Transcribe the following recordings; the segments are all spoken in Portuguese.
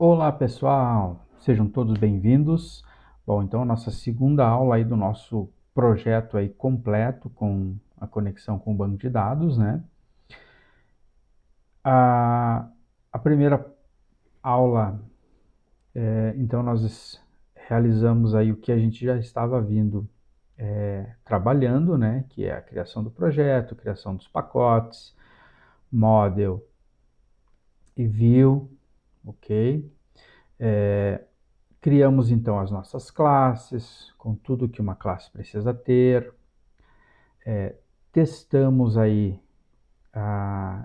Olá pessoal, sejam todos bem-vindos. Bom, então a nossa segunda aula aí do nosso projeto aí completo com a conexão com o banco de dados, né? A primeira aula, então nós realizamos aí o que a gente já estava vindo trabalhando, né? Que é a criação do projeto, criação dos pacotes, model e view, ok? Criamos então as nossas classes, com tudo que uma classe precisa ter. Testamos aí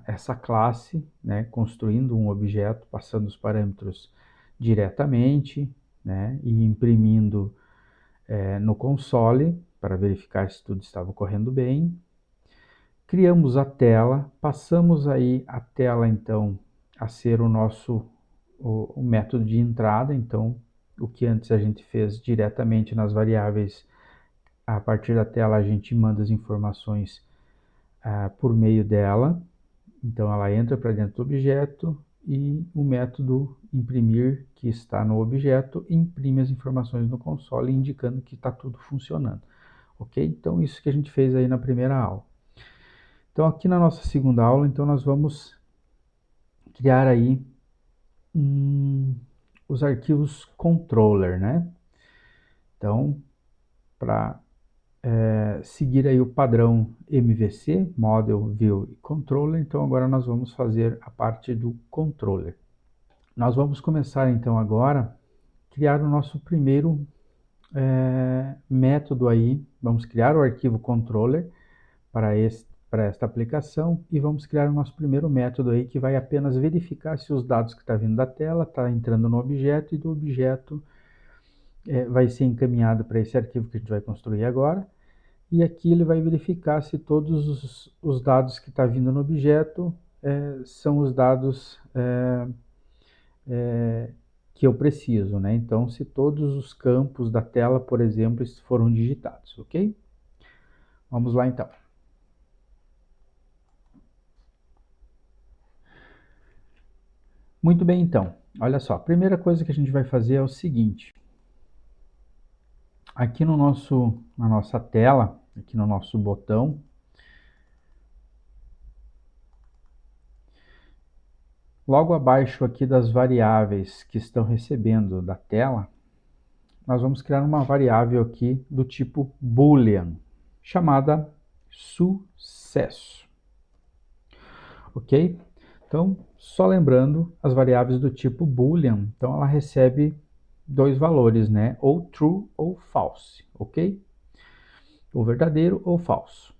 essa classe, né, construindo um objeto, passando os parâmetros diretamente, né, e imprimindo no console para verificar se tudo estava ocorrendo bem. Criamos a tela, passamos aí a tela então a ser o nosso o método de entrada. Então o que antes a gente fez diretamente nas variáveis, a partir da tela a gente manda as informações por meio dela. Então ela entra para dentro do objeto e o método imprimir, que está no objeto, imprime as informações no console, indicando que está tudo funcionando. Ok? Então isso que a gente fez aí na primeira aula. Então aqui na nossa segunda aula, então nós vamos criar aí os arquivos controller, né? Então, para seguir aí o padrão MVC, Model, View e Controller, então agora nós vamos fazer a parte do controller. Nós vamos começar então agora criar o nosso primeiro método aí. Vamos criar o arquivo controller para esta aplicação e vamos criar o nosso primeiro método aí que vai apenas verificar se os dados que está vindo da tela está entrando no objeto, e do objeto vai ser encaminhado para esse arquivo que a gente vai construir agora. E aqui ele vai verificar se todos os dados que está vindo no objeto são os dados que eu preciso, né? Então, se todos os campos da tela, por exemplo, foram digitados, ok? Vamos lá então. Muito bem, então. Olha só, a primeira coisa que a gente vai fazer é o seguinte. Aqui na nossa tela, aqui no nosso botão, logo abaixo aqui das variáveis que estão recebendo da tela, nós vamos criar uma variável aqui do tipo boolean, chamada sucesso. Ok? Então, só lembrando, as variáveis do tipo boolean, então ela recebe dois valores, né? Ou true ou false, ok? Ou verdadeiro ou falso.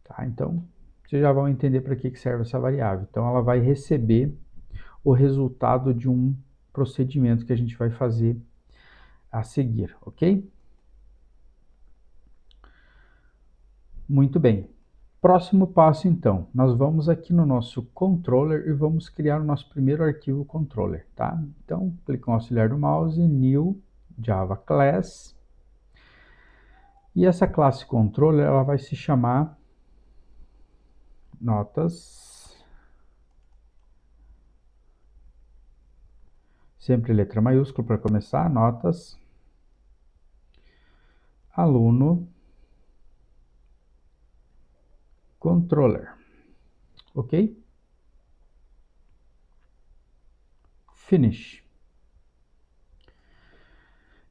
Tá? Então, vocês já vão entender para que serve essa variável. Então, ela vai receber o resultado de um procedimento que a gente vai fazer a seguir, ok? Muito bem. Próximo passo, então, nós vamos aqui no nosso controller e vamos criar o nosso primeiro arquivo controller, tá? Então, clica no auxiliar do mouse, New Java Class, e essa classe controller, ela vai se chamar notas, sempre letra maiúscula para começar, notas, aluno, controller, ok? Finish.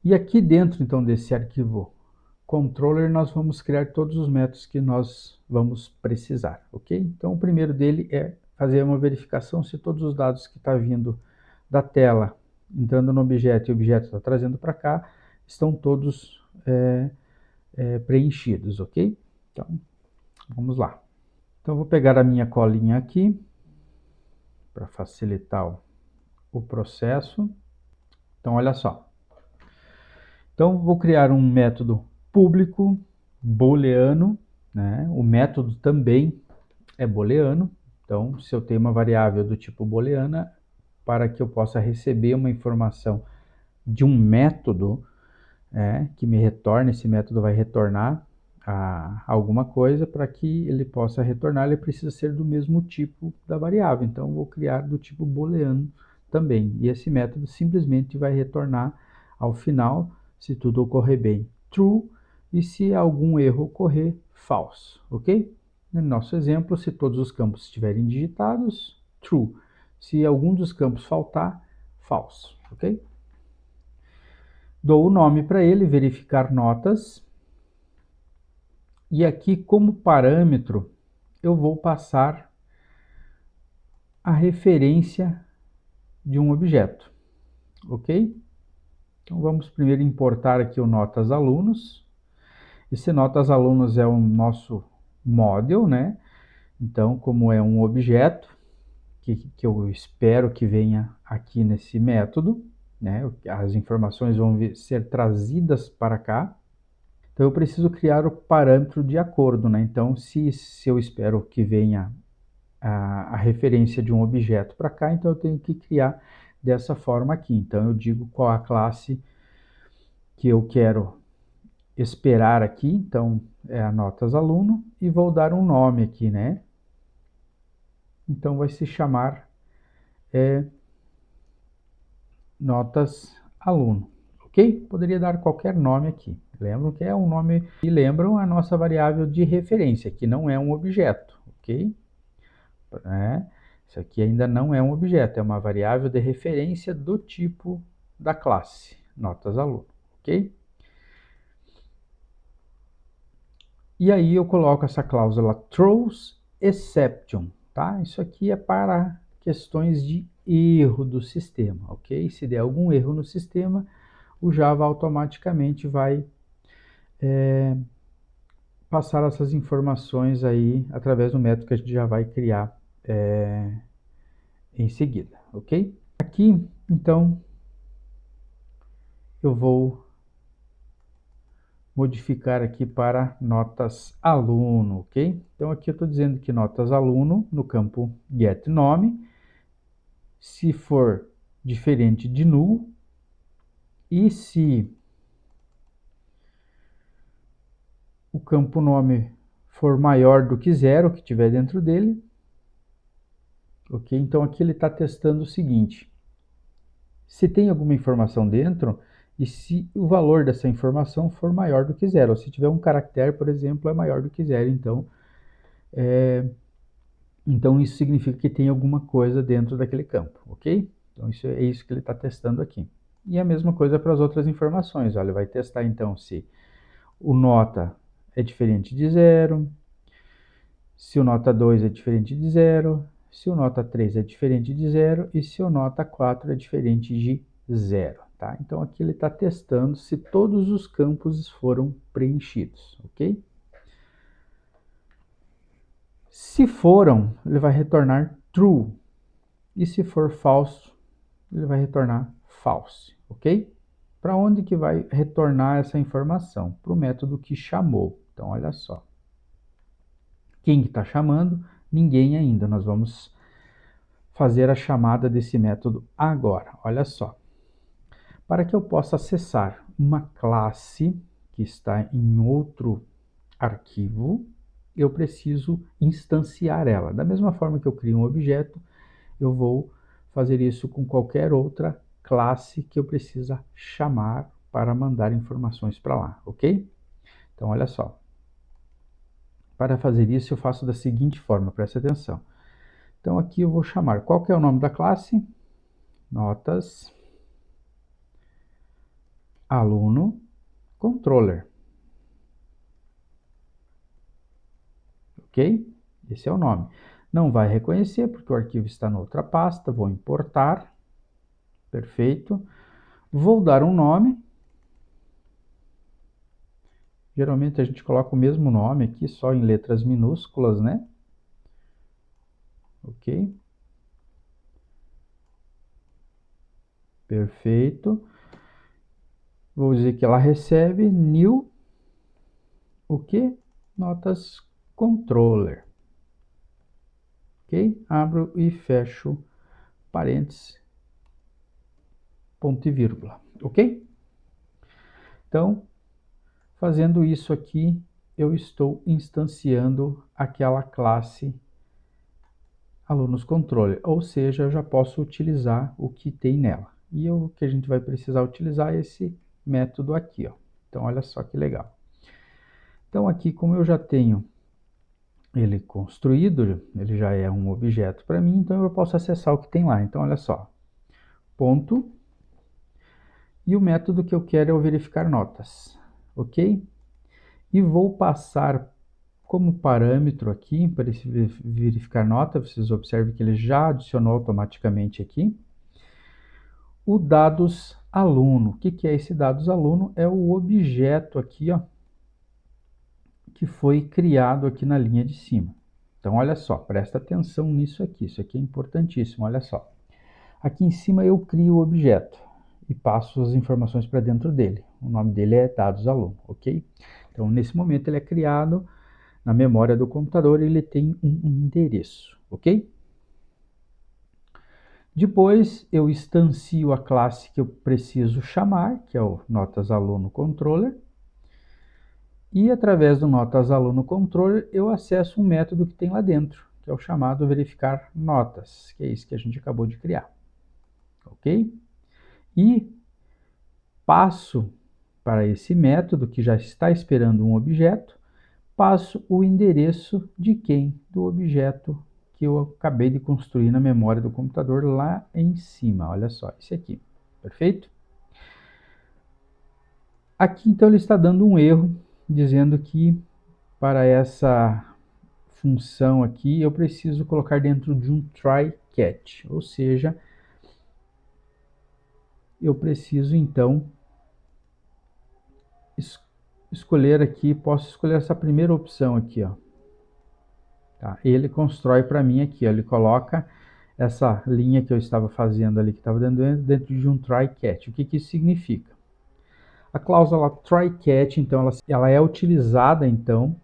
E aqui dentro, então, desse arquivo controller, nós vamos criar todos os métodos que nós vamos precisar, ok? Então, o primeiro dele é fazer uma verificação se todos os dados que estão vindo da tela, entrando no objeto e o objeto está trazendo para cá, estão todos preenchidos, ok? Então, vamos lá. Então, vou pegar a minha colinha aqui, para facilitar o processo. Então, olha só. Então, vou criar um método público booleano, né? O método também é booleano. Então, se eu tenho uma variável do tipo booleana, para que eu possa receber uma informação de um método que me retorne, esse método vai retornar alguma coisa. Para que ele possa retornar, ele precisa ser do mesmo tipo da variável. Então, eu vou criar do tipo booleano também. E esse método simplesmente vai retornar ao final, se tudo ocorrer bem, true, e se algum erro ocorrer, false, ok? No nosso exemplo, se todos os campos estiverem digitados, true. Se algum dos campos faltar, false, ok? Dou o nome para ele, verificar notas. E aqui, como parâmetro, eu vou passar a referência de um objeto, ok? Então, vamos primeiro importar aqui o notas alunos. Esse notas alunos é o nosso model, né? Então, como é um objeto, que eu espero que venha aqui nesse método, né? As informações vão ser trazidas para cá. Então, eu preciso criar o parâmetro de acordo, né? Então, se eu espero que venha a referência de um objeto para cá, então eu tenho que criar dessa forma aqui. Então, eu digo qual a classe que eu quero esperar aqui. Então, é a notas aluno, e vou dar um nome aqui, né? Então, vai se chamar notas aluno, ok? Poderia dar qualquer nome aqui. Lembram que é um nome, e lembram a nossa variável de referência, que não é um objeto, ok? Isso aqui ainda não é um objeto, é uma variável de referência do tipo da classe, notas aluno, ok? E aí eu coloco essa cláusula throws exception, tá? Isso aqui é para questões de erro do sistema, ok? Se der algum erro no sistema, o Java automaticamente vai passar essas informações aí através do método que a gente já vai criar em seguida, ok? Aqui, então, eu vou modificar aqui para notas aluno, ok? Então, aqui eu estou dizendo que notas aluno, no campo getNome, se for diferente de null, e se o campo nome for maior do que zero, que tiver dentro dele, ok? Então, aqui ele está testando o seguinte: se tem alguma informação dentro, e se o valor dessa informação for maior do que zero. Ou se tiver um caractere, por exemplo, é maior do que zero, então isso significa que tem alguma coisa dentro daquele campo, ok? Então isso é isso que ele está testando aqui. E a mesma coisa para as outras informações. Olha, ele vai testar então se o nota é diferente de zero, se o nota 2 é diferente de zero, se o nota 3 é diferente de zero e se o nota 4 é diferente de zero, tá? Então aqui ele está testando se todos os campos foram preenchidos, ok? Se foram, ele vai retornar true. E se for falso, ele vai retornar false, ok? Para onde que vai retornar essa informação? Para o método que chamou. Então, olha só. Quem está chamando? Ninguém ainda. Nós vamos fazer a chamada desse método agora. Olha só. Para que eu possa acessar uma classe que está em outro arquivo, eu preciso instanciar ela. Da mesma forma que eu crio um objeto, eu vou fazer isso com qualquer outra classe que eu precisa chamar para mandar informações para lá, ok? Então, olha só. Para fazer isso, eu faço da seguinte forma, presta atenção. Então, aqui eu vou chamar, qual que é o nome da classe? Notas aluno controller, ok? Esse é o nome. Não vai reconhecer, porque o arquivo está em outra pasta, vou importar, perfeito. Vou dar um nome. Geralmente a gente coloca o mesmo nome aqui, só em letras minúsculas, né? Ok? Perfeito. Vou dizer que ela recebe new, o que? Notas controller. Ok? Abro e fecho parênteses, ponto e vírgula. Ok? Então, fazendo isso aqui, eu estou instanciando aquela classe alunos controle, ou seja, eu já posso utilizar o que tem nela. E o que a gente vai precisar utilizar é esse método aqui, ó. Então, olha só que legal. Então, aqui, como eu já tenho ele construído, ele já é um objeto para mim, então eu posso acessar o que tem lá. Então, olha só, ponto, e o método que eu quero é o verificar notas, ok? E vou passar como parâmetro aqui, para esse verificar nota, vocês observem que ele já adicionou automaticamente aqui, o dados aluno. O que é esse dados aluno? É o objeto aqui, ó, que foi criado aqui na linha de cima. Então, olha só, presta atenção nisso aqui, isso aqui é importantíssimo, olha só. Aqui em cima eu crio o objeto e passo as informações para dentro dele. O nome dele é dados aluno, ok? Então, nesse momento ele é criado na memória do computador e ele tem um endereço, ok? Depois eu instancio a classe que eu preciso chamar, que é o notas aluno controller. E através do notas aluno controller eu acesso um método que tem lá dentro, que é o chamado verificar notas, que é isso que a gente acabou de criar. Ok? E passo para esse método, que já está esperando um objeto, passo o endereço de quem? Do objeto que eu acabei de construir na memória do computador lá em cima. Olha só, esse aqui. Perfeito? Aqui, então, ele está dando um erro, dizendo que para essa função aqui, eu preciso colocar dentro de um try catch, ou seja, eu preciso, então, escolher aqui, posso escolher essa primeira opção aqui, ó. Tá? Ele constrói para mim aqui, ó, ele coloca essa linha que eu estava fazendo ali, que estava dentro de um try catch. O que isso significa? A cláusula try catch, então, ela é utilizada, então,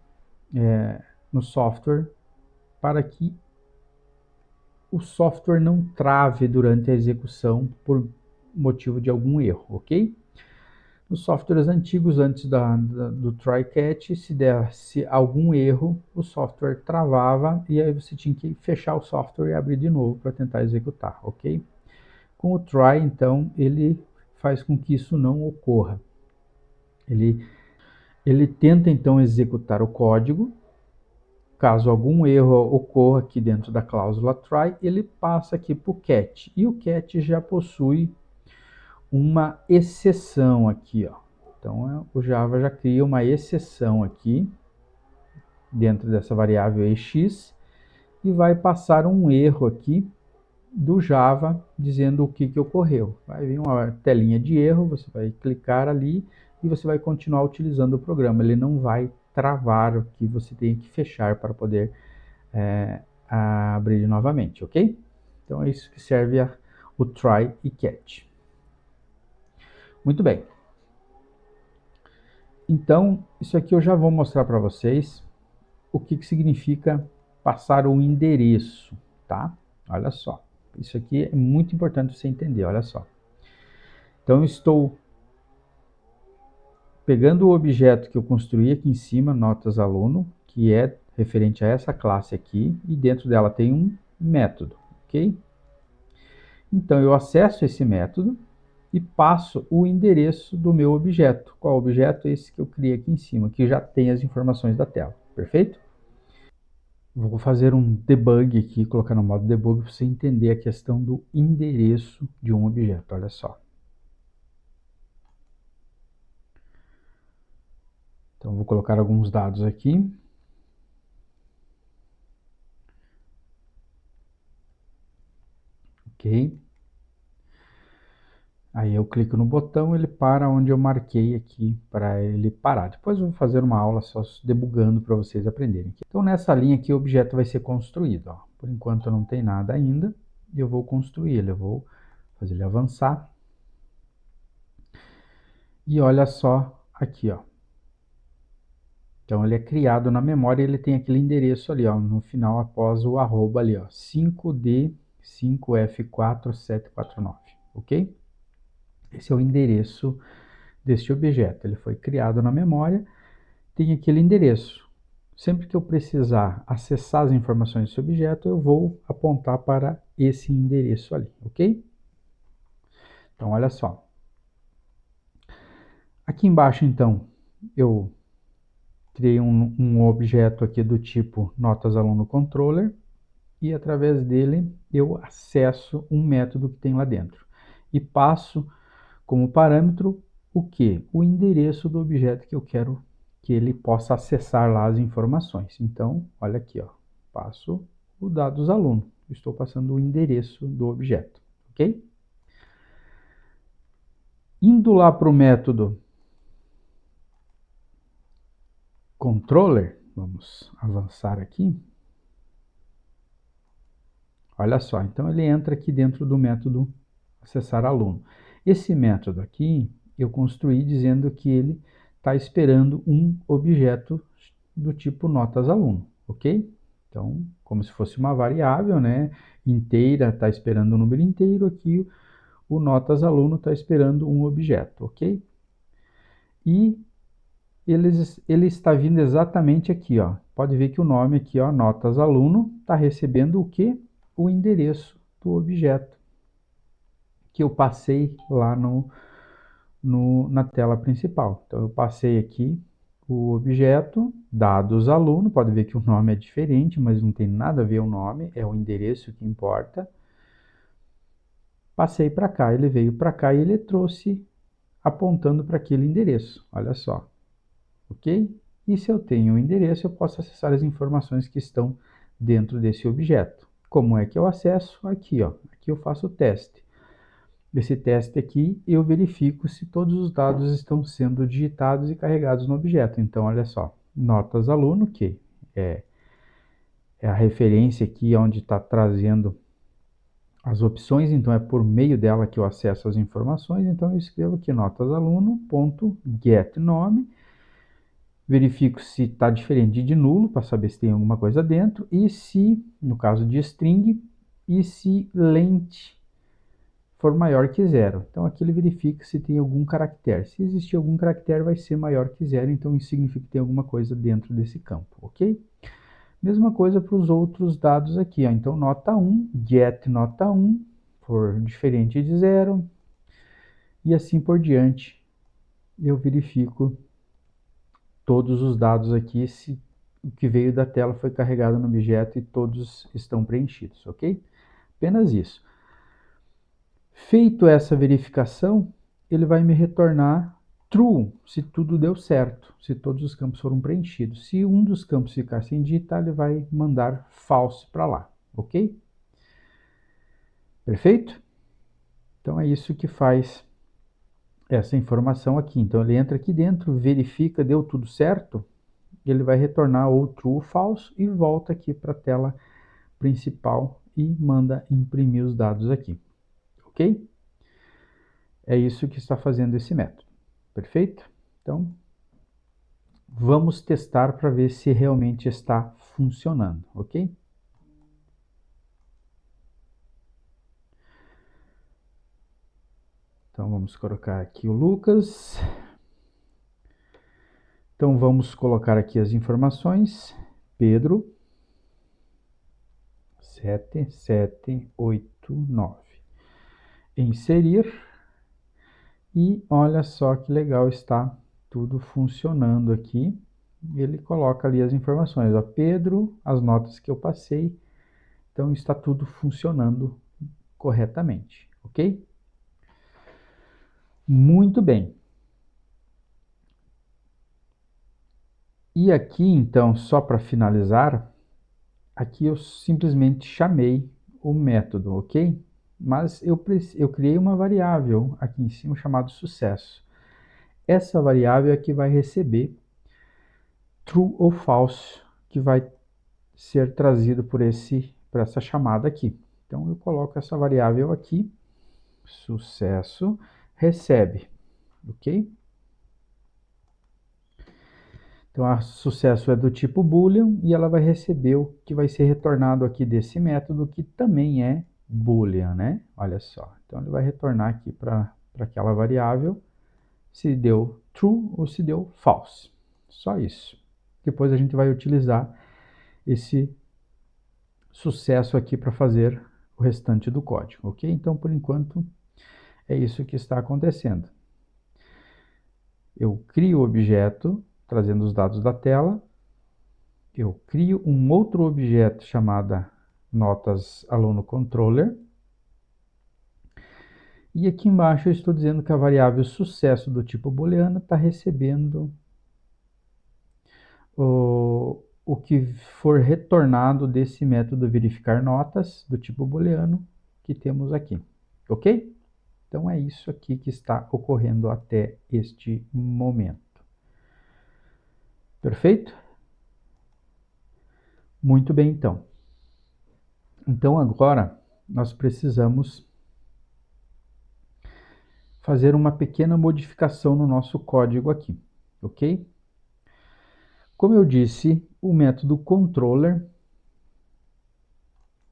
no software para que o software não trave durante a execução por motivo de algum erro, ok? Nos softwares antigos, antes do try catch, se desse algum erro, o software travava e aí você tinha que fechar o software e abrir de novo para tentar executar, ok? Com o try, então, ele faz com que isso não ocorra. Ele tenta, então, executar o código. Caso algum erro ocorra aqui dentro da cláusula try, ele passa aqui para o catch. E o catch já possui uma exceção aqui, ó. Então, o Java já cria uma exceção aqui, dentro dessa variável x, e vai passar um erro aqui do Java, dizendo o que ocorreu. Vai vir uma telinha de erro, você vai clicar ali, e você vai continuar utilizando o programa. Ele não vai travar o que você tem que fechar para poder abrir novamente, ok? Então, é isso que serve o try e catch. Muito bem. Então, isso aqui eu já vou mostrar para vocês o que significa passar o endereço, tá? Olha só, isso aqui é muito importante você entender, olha só. Então, eu estou pegando o objeto que eu construí aqui em cima, notas aluno, que é referente a essa classe aqui, e dentro dela tem um método, ok? Então, eu acesso esse método e passo o endereço do meu objeto. Qual objeto? Esse que eu criei aqui em cima, que já tem as informações da tela, perfeito? Vou fazer um debug aqui, colocar no modo debug para você entender a questão do endereço de um objeto, olha só. Então, vou colocar alguns dados aqui. Ok. Aí eu clico no botão, ele para onde eu marquei aqui para ele parar. Depois eu vou fazer uma aula só debugando para vocês aprenderem. Então, nessa linha aqui, o objeto vai ser construído. Ó. Por enquanto não tem nada ainda, eu vou construir ele. Eu vou fazer ele avançar. E olha só aqui, ó. Então, ele é criado na memória e ele tem aquele endereço ali, ó, no final, após o arroba ali, ó, 5D5F4749, ok? Esse é o endereço deste objeto. Ele foi criado na memória, tem aquele endereço. sempre que eu precisar acessar as informações desse objeto, eu vou apontar para esse endereço ali, ok? Então, olha só. Aqui embaixo, então, eu criei um objeto aqui do tipo notas aluno controller e através dele eu acesso um método que tem lá dentro e passo como parâmetro o que? O endereço do objeto que eu quero que ele possa acessar lá as informações. Então, olha aqui, ó, passo o dados aluno, estou passando o endereço do objeto, ok? Indo lá para o método controller, vamos avançar aqui. Olha só, então ele entra aqui dentro do método acessar aluno. Esse método aqui eu construí dizendo que ele está esperando um objeto do tipo notas aluno, ok? Então, como se fosse uma variável, né, inteira, está esperando um número inteiro, aqui o notas aluno está esperando um objeto, ok? E ele está vindo exatamente aqui, ó. Pode ver que o nome aqui, ó, notas aluno, está recebendo o que? O endereço do objeto que eu passei lá na tela principal. Então, eu passei aqui o objeto, dados aluno, pode ver que o nome é diferente, mas não tem nada a ver o nome, é o endereço que importa. Passei para cá, ele veio para cá e ele trouxe apontando para aquele endereço, olha só, ok? E se eu tenho o endereço, eu posso acessar as informações que estão dentro desse objeto. Como é que eu acesso? Aqui, ó, aqui eu faço o teste. Esse teste aqui, eu verifico se todos os dados estão sendo digitados e carregados no objeto. Então, olha só, notas aluno, que é a referência aqui onde está trazendo as opções, então é por meio dela que eu acesso as informações. Então, eu escrevo aqui notas aluno.getNome, verifico se está diferente de nulo, para saber se tem alguma coisa dentro, e se, no caso de string, e se length for maior que zero. Então aqui ele verifica se tem algum caractere. Se existir algum caractere, vai ser maior que zero, então isso significa que tem alguma coisa dentro desse campo, ok? Mesma coisa para os outros dados aqui, ó. Então nota 1, get nota 1, for diferente de zero, e assim por diante. Eu verifico todos os dados aqui, se o que veio da tela foi carregado no objeto e todos estão preenchidos, ok? Apenas isso. Feito essa verificação, ele vai me retornar true, se tudo deu certo, se todos os campos foram preenchidos. Se um dos campos ficar sem digitar, ele vai mandar false para lá, ok? Perfeito? Então é isso que faz essa informação aqui. Então ele entra aqui dentro, verifica, deu tudo certo, ele vai retornar ou true ou false e volta aqui para a tela principal e manda imprimir os dados aqui, ok? É isso que está fazendo esse método, perfeito? Então, vamos testar para ver se realmente está funcionando, ok? Então, vamos colocar aqui o Lucas. Então, vamos colocar aqui as informações. Pedro, 7789. Inserir. E olha só que legal, está tudo funcionando aqui. Ele coloca ali as informações, ó, Pedro, as notas que eu passei. Então está tudo funcionando corretamente, ok? Muito bem. E aqui então, só para finalizar, aqui eu simplesmente chamei o método, ok? Mas eu criei uma variável aqui em cima chamada sucesso. Essa variável é que vai receber true ou false, que vai ser trazido por essa chamada aqui. Então eu coloco essa variável aqui, sucesso, recebe, ok? Então a sucesso é do tipo boolean e ela vai receber o que vai ser retornado aqui desse método, que também é boolean, né? Olha só. Então ele vai retornar aqui para aquela variável se deu true ou se deu false. Só isso. depois a gente vai utilizar esse sucesso aqui para fazer o restante do código, ok? Então, por enquanto, é isso que está acontecendo. Eu crio o objeto, trazendo os dados da tela. Eu crio um outro objeto chamado notas aluno controller. E aqui embaixo eu estou dizendo que a variável sucesso do tipo booleano está recebendo o que for retornado desse método verificar notas do tipo booleano que temos aqui, ok? Então é isso aqui que está ocorrendo até este momento. Perfeito? Muito bem, então. Então agora nós precisamos fazer uma pequena modificação no nosso código aqui, ok? Como eu disse, o método controller,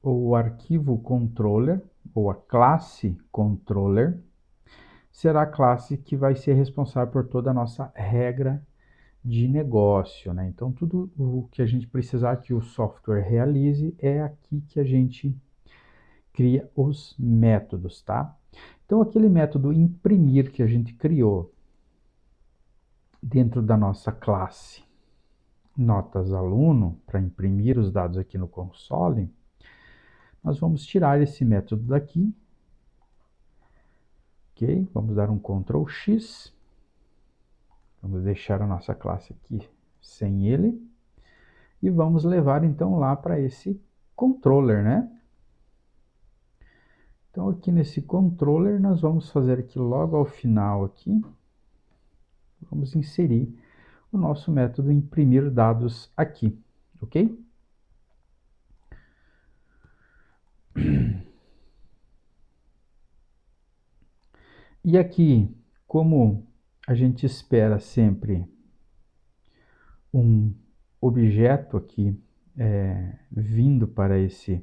ou o arquivo controller, ou a classe controller, será a classe que vai ser responsável por toda a nossa regra de negócio, né? Então, tudo o que a gente precisar que o software realize é aqui que a gente cria os métodos, tá? Então, aquele método imprimir que a gente criou dentro da nossa classe notas aluno, para imprimir os dados aqui no console, nós vamos tirar esse método daqui, ok? Vamos dar um Ctrl X, vamos deixar a nossa classe aqui sem ele, e vamos levar então lá para esse controller, né? Então aqui nesse controller nós vamos fazer aqui logo ao final aqui, vamos inserir o nosso método imprimir dados aqui, ok? E aqui, como a gente espera sempre um objeto aqui vindo para esses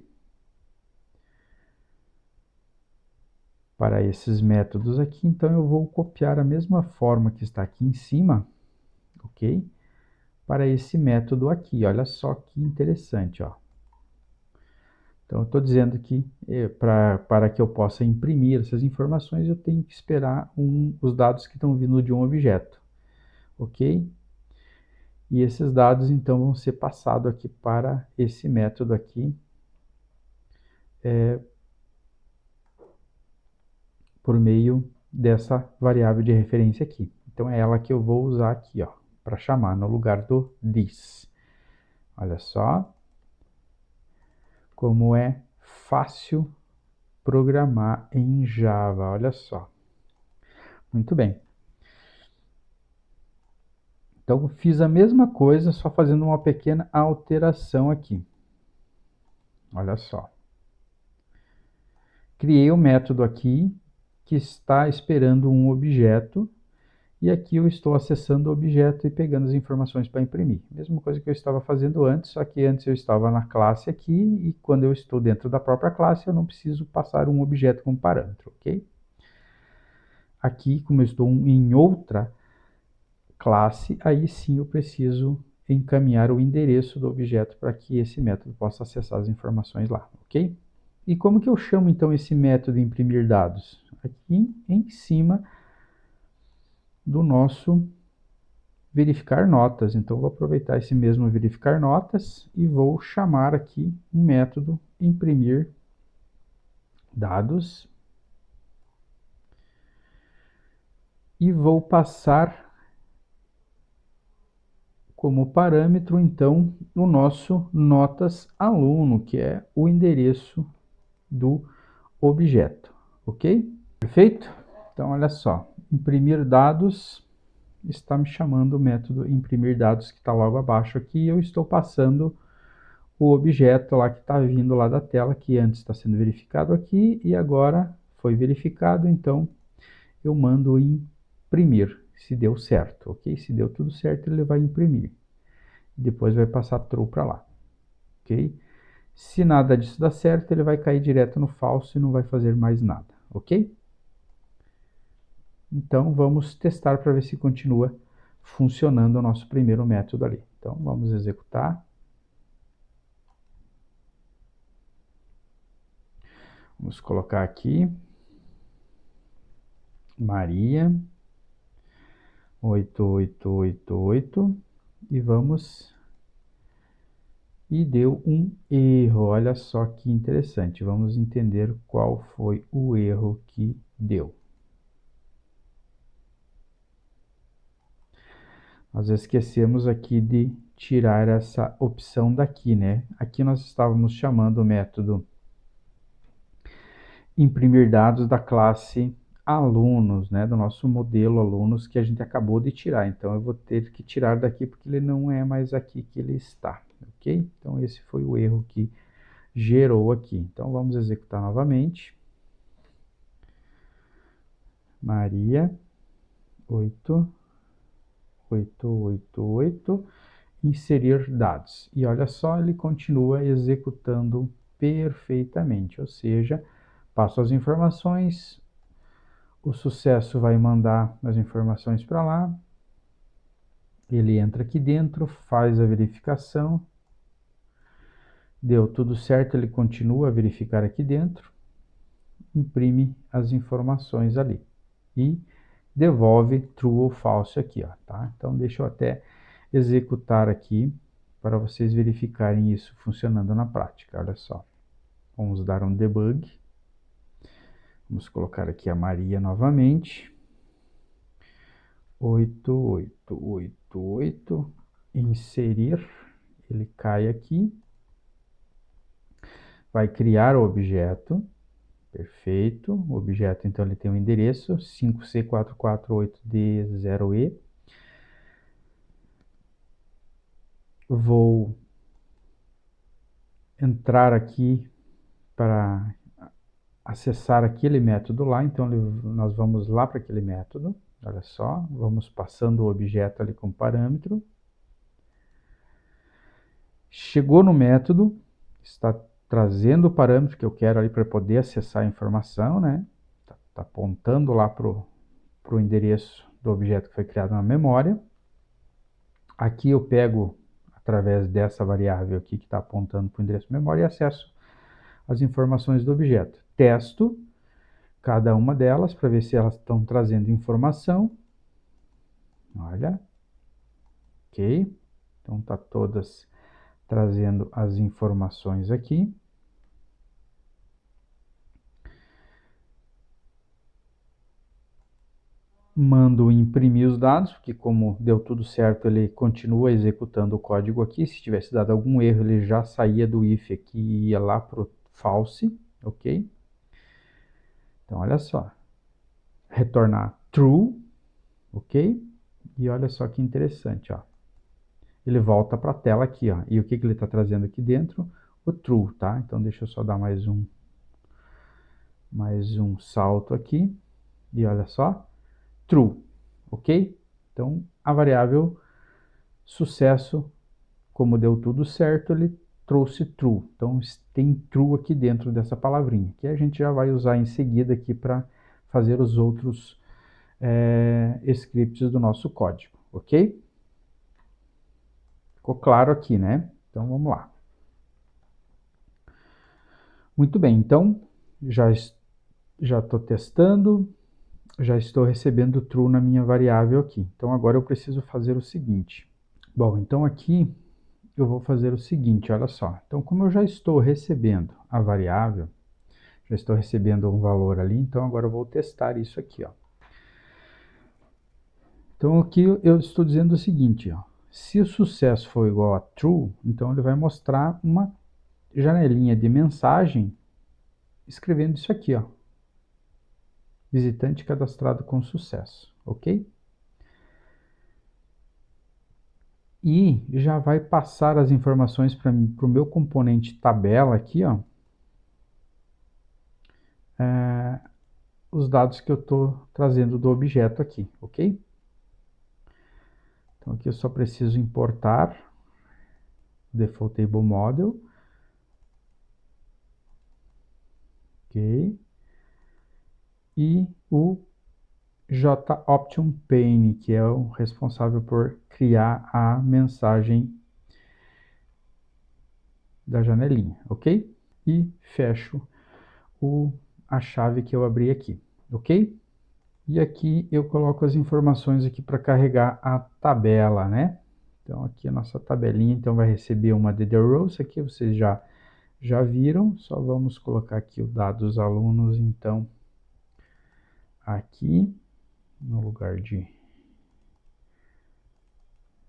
métodos aqui, então eu vou copiar a mesma forma que está aqui em cima, ok? Para esse método aqui, olha só que interessante, ó. Então eu estou dizendo que para que eu possa imprimir essas informações, eu tenho que esperar os dados que estão vindo de um objeto, ok? E esses dados então vão ser passados aqui para esse método aqui, por meio dessa variável de referência aqui. Então é ela que eu vou usar aqui, ó, para chamar no lugar do this. Olha só como é fácil programar em Java, olha só. Muito bem. Então fiz a mesma coisa, só fazendo uma pequena alteração aqui. Olha só. Criei um método aqui que está esperando um objeto, e aqui eu estou acessando o objeto e pegando as informações para imprimir. Mesma coisa que eu estava fazendo antes, só que antes eu estava na classe aqui, e quando eu estou dentro da própria classe, eu não preciso passar um objeto como parâmetro, ok? Aqui, como eu estou em outra classe, aí sim eu preciso encaminhar o endereço do objeto para que esse método possa acessar as informações lá, ok? E como que eu chamo então esse método imprimir dados? Aqui em cima do nosso verificar notas. Então vou aproveitar esse mesmo verificar notas e vou chamar aqui um método imprimir dados e vou passar como parâmetro então o nosso notas aluno, que é o endereço do objeto, ok? Perfeito? Então olha só, imprimir dados está me chamando o método imprimir dados que está logo abaixo aqui, e eu estou passando o objeto lá que está vindo lá da tela, que antes está sendo verificado aqui e agora foi verificado, então eu mando imprimir, se deu certo, ok? Se deu tudo certo, ele vai imprimir. Depois vai passar true para lá, ok? Se nada disso dá certo, ele vai cair direto no falso e não vai fazer mais nada, ok? Então vamos testar para ver se continua funcionando o nosso primeiro método ali. Então, vamos executar. Vamos colocar aqui, Maria, 8888, e vamos... E deu um erro, olha só que interessante. Vamos entender qual foi o erro que deu. Nós esquecemos aqui de tirar essa opção daqui, né? Aqui nós estávamos chamando o método imprimir dados da classe alunos, né? Do nosso modelo alunos que a gente acabou de tirar. Então eu vou ter que tirar daqui porque ele não é mais aqui que ele está, ok? Então esse foi o erro que gerou aqui. Então vamos executar novamente. Maria, 8888, inserir dados. E olha só, ele continua executando perfeitamente, ou seja, passo as informações, o sucesso vai mandar as informações para lá, ele entra aqui dentro, faz a verificação, deu tudo certo, ele continua a verificar aqui dentro, imprime as informações ali e devolve true ou false aqui, ó, tá? Então deixa eu até executar aqui para vocês verificarem isso funcionando na prática. Olha só, vamos dar um debug, vamos colocar aqui a Maria novamente, 8888, inserir, ele cai aqui, vai criar o objeto, perfeito, o objeto então ele tem um endereço 5C448D0E, vou entrar aqui para acessar aquele método lá, então nós vamos lá para aquele método, olha só, vamos passando o objeto ali com parâmetro, chegou no método, está trazendo o parâmetro que eu quero ali para poder acessar a informação, né? Tá apontando lá para o endereço do objeto que foi criado na memória. Aqui eu pego, através dessa variável aqui que está apontando para o endereço de memória, e acesso as informações do objeto. Testo cada uma delas para ver se elas estão trazendo informação. Olha, ok. Então tá todas trazendo as informações aqui. Mando imprimir os dados, porque como deu tudo certo, ele continua executando o código aqui. Se tivesse dado algum erro, ele já saía do if aqui e ia lá para o false, ok? Então, olha só. Retornar true, ok? E olha só que interessante, ó. Ele volta para a tela aqui, ó. E o que ele está trazendo aqui dentro? O true, tá? Então, deixa eu só dar mais um salto aqui. E olha só, true, ok? Então, a variável sucesso, como deu tudo certo, ele trouxe true. Então, tem true aqui dentro dessa palavrinha, que a gente já vai usar em seguida aqui para fazer os outros scripts do nosso código, ok? Ficou claro aqui, né? Então, vamos lá. Muito bem, então, já estou testando, já estou recebendo true na minha variável aqui. Então, agora eu preciso fazer o seguinte. Bom, então aqui eu vou fazer o seguinte, olha só. Então, como eu já estou recebendo a variável, já estou recebendo um valor ali, então agora eu vou testar isso aqui, ó. Então, aqui eu estou dizendo o seguinte, ó. Se o sucesso for igual a true, então ele vai mostrar uma janelinha de mensagem escrevendo isso aqui, ó. Visitante cadastrado com sucesso, ok? E já vai passar as informações para o meu componente tabela aqui, ó. Os dados que eu estou trazendo do objeto aqui, ok? Então aqui eu só preciso importar o Default Table Model, ok? E o JOptionPane, que é o responsável por criar a mensagem da janelinha, ok? E fecho a chave que eu abri aqui, ok? E aqui eu coloco as informações aqui para carregar a tabela, né? Então aqui a nossa tabelinha, então vai receber uma DD Rows, aqui vocês já viram, só vamos colocar aqui o dado dos alunos, então, aqui, no lugar de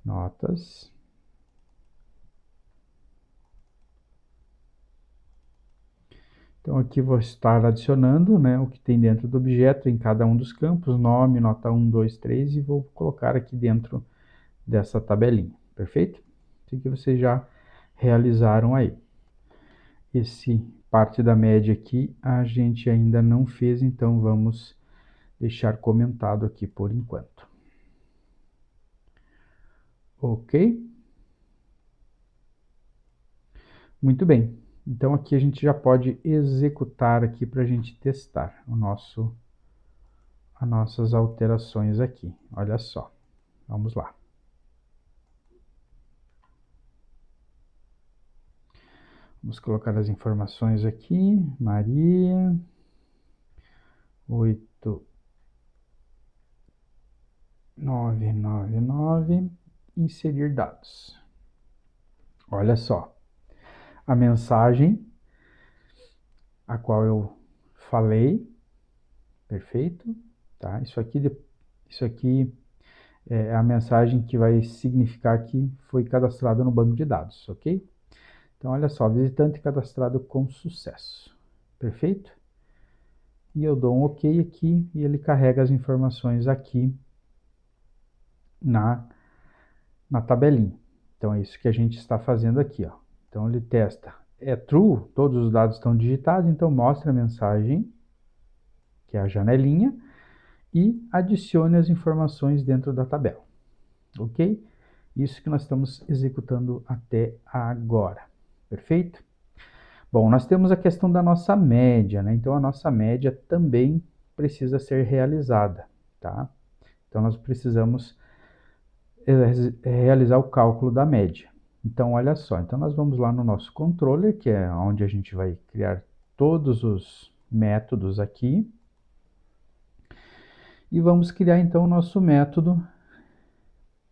notas. Então aqui vou estar adicionando, né, o que tem dentro do objeto em cada um dos campos, nome, nota 1, 2, 3, e vou colocar aqui dentro dessa tabelinha, perfeito? Isso que vocês já realizaram aí. Esse parte da média aqui a gente ainda não fez, então vamos deixar comentado aqui por enquanto. Ok? Muito bem. Então aqui a gente já pode executar aqui para a gente testar as nossas alterações aqui. Olha só. Vamos lá. Vamos colocar as informações aqui. Maria. 8999. Inserir dados. Olha só. A mensagem a qual eu falei. Perfeito. Tá? Isso aqui é a mensagem que vai significar que foi cadastrado no banco de dados, ok? Então, olha só, visitante cadastrado com sucesso. Perfeito? E eu dou um OK aqui e ele carrega as informações aqui na tabelinha. Então, é isso que a gente está fazendo aqui, ó. Então, ele testa. É true, todos os dados estão digitados, então mostra a mensagem, que é a janelinha, e adicione as informações dentro da tabela. Ok? Isso que nós estamos executando até agora. Perfeito? Bom, nós temos a questão da nossa média, né? Então, a nossa média também precisa ser realizada, tá? Então, nós precisamos realizar o cálculo da média. Então, olha só. Então, nós vamos lá no nosso controller, que é onde a gente vai criar todos os métodos aqui. E vamos criar, então, o nosso método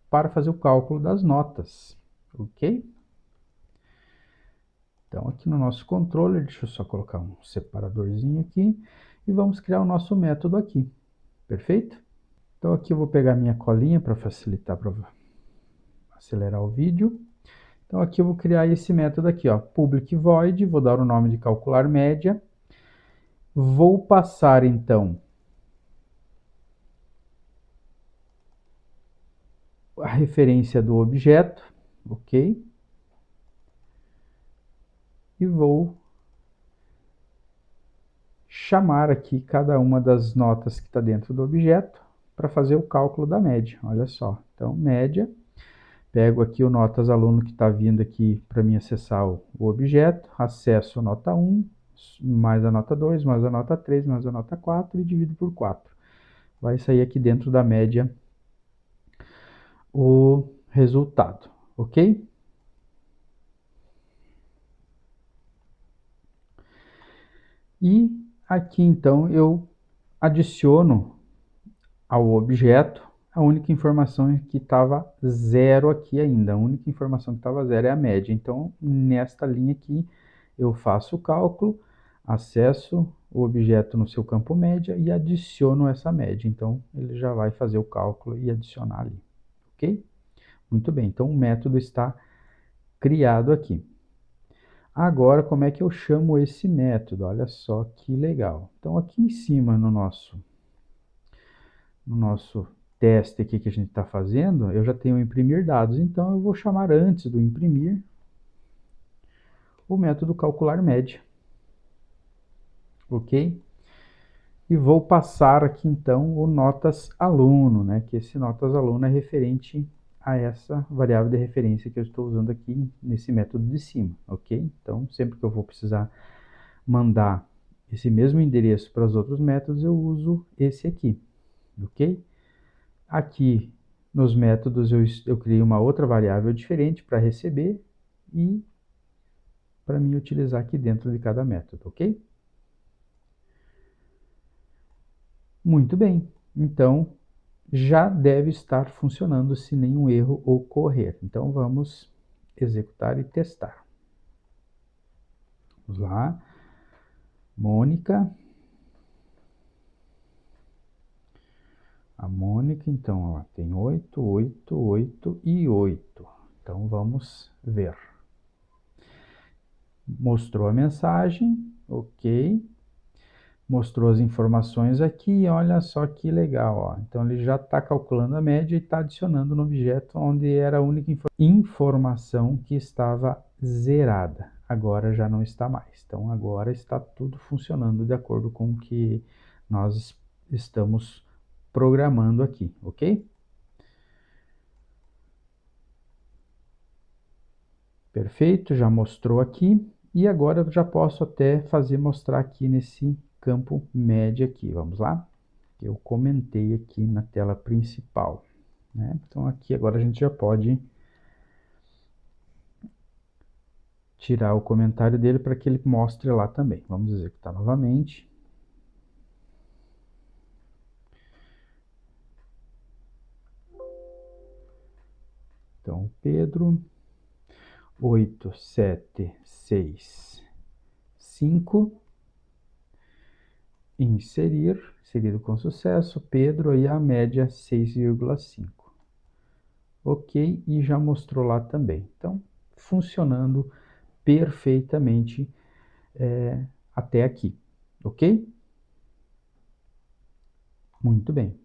para fazer o cálculo das notas, ok? Então, aqui no nosso controller, deixa eu só colocar um separadorzinho aqui, e vamos criar o nosso método aqui, perfeito? Então, aqui eu vou pegar minha colinha para facilitar, para acelerar o vídeo. Então, aqui eu vou criar esse método aqui, ó, public void, vou dar o nome de calcular média, vou passar, então, a referência do objeto, ok? E vou chamar aqui cada uma das notas que está dentro do objeto para fazer o cálculo da média. Olha só. Então, média. Pego aqui o notas aluno que está vindo aqui para mim acessar o objeto. Acesso a nota 1, mais a nota 2, mais a nota 3, mais a nota 4 e divido por 4. Vai sair aqui dentro da média o resultado. Ok? E aqui, então, eu adiciono ao objeto a única informação que estava zero aqui ainda. A única informação que estava zero é a média. Então, nesta linha aqui, eu faço o cálculo, acesso o objeto no seu campo média e adiciono essa média. Então, ele já vai fazer o cálculo e adicionar ali. Ok? Muito bem. Então, o método está criado aqui. Agora, como é que eu chamo esse método? Olha só que legal. Então, aqui em cima no nosso teste aqui que a gente está fazendo, eu já tenho imprimir dados, então eu vou chamar antes do imprimir o método calcular média, ok? E vou passar aqui então o notas aluno, né? Que esse notas aluno é referente a essa variável de referência que eu estou usando aqui nesse método de cima, ok? Então, sempre que eu vou precisar mandar esse mesmo endereço para os outros métodos, eu uso esse aqui, ok? Aqui nos métodos eu criei uma outra variável diferente para receber e para mim utilizar aqui dentro de cada método, ok? Muito bem, então já deve estar funcionando se nenhum erro ocorrer. Então vamos executar e testar. Vamos lá, Mônica. A Mônica, então, ela tem 8, 8, 8 e 8. Então vamos ver. Mostrou a mensagem, ok. Mostrou as informações aqui, olha só que legal, ó. Então ele já está calculando a média e está adicionando no objeto onde era a única informação que estava zerada. Agora já não está mais. Então agora está tudo funcionando de acordo com o que nós estamos programando aqui, ok? Perfeito, já mostrou aqui. E agora eu já posso até mostrar aqui nesse campo média aqui. Vamos lá? Eu comentei aqui na tela principal, né? Então aqui agora a gente já pode tirar o comentário dele para que ele mostre lá também. Vamos executar novamente. Então, Pedro, 8, 7, 6, 5, inserido com sucesso, Pedro, aí a média 6,5. Ok, e já mostrou lá também. Então, funcionando perfeitamente até aqui, ok? Muito bem.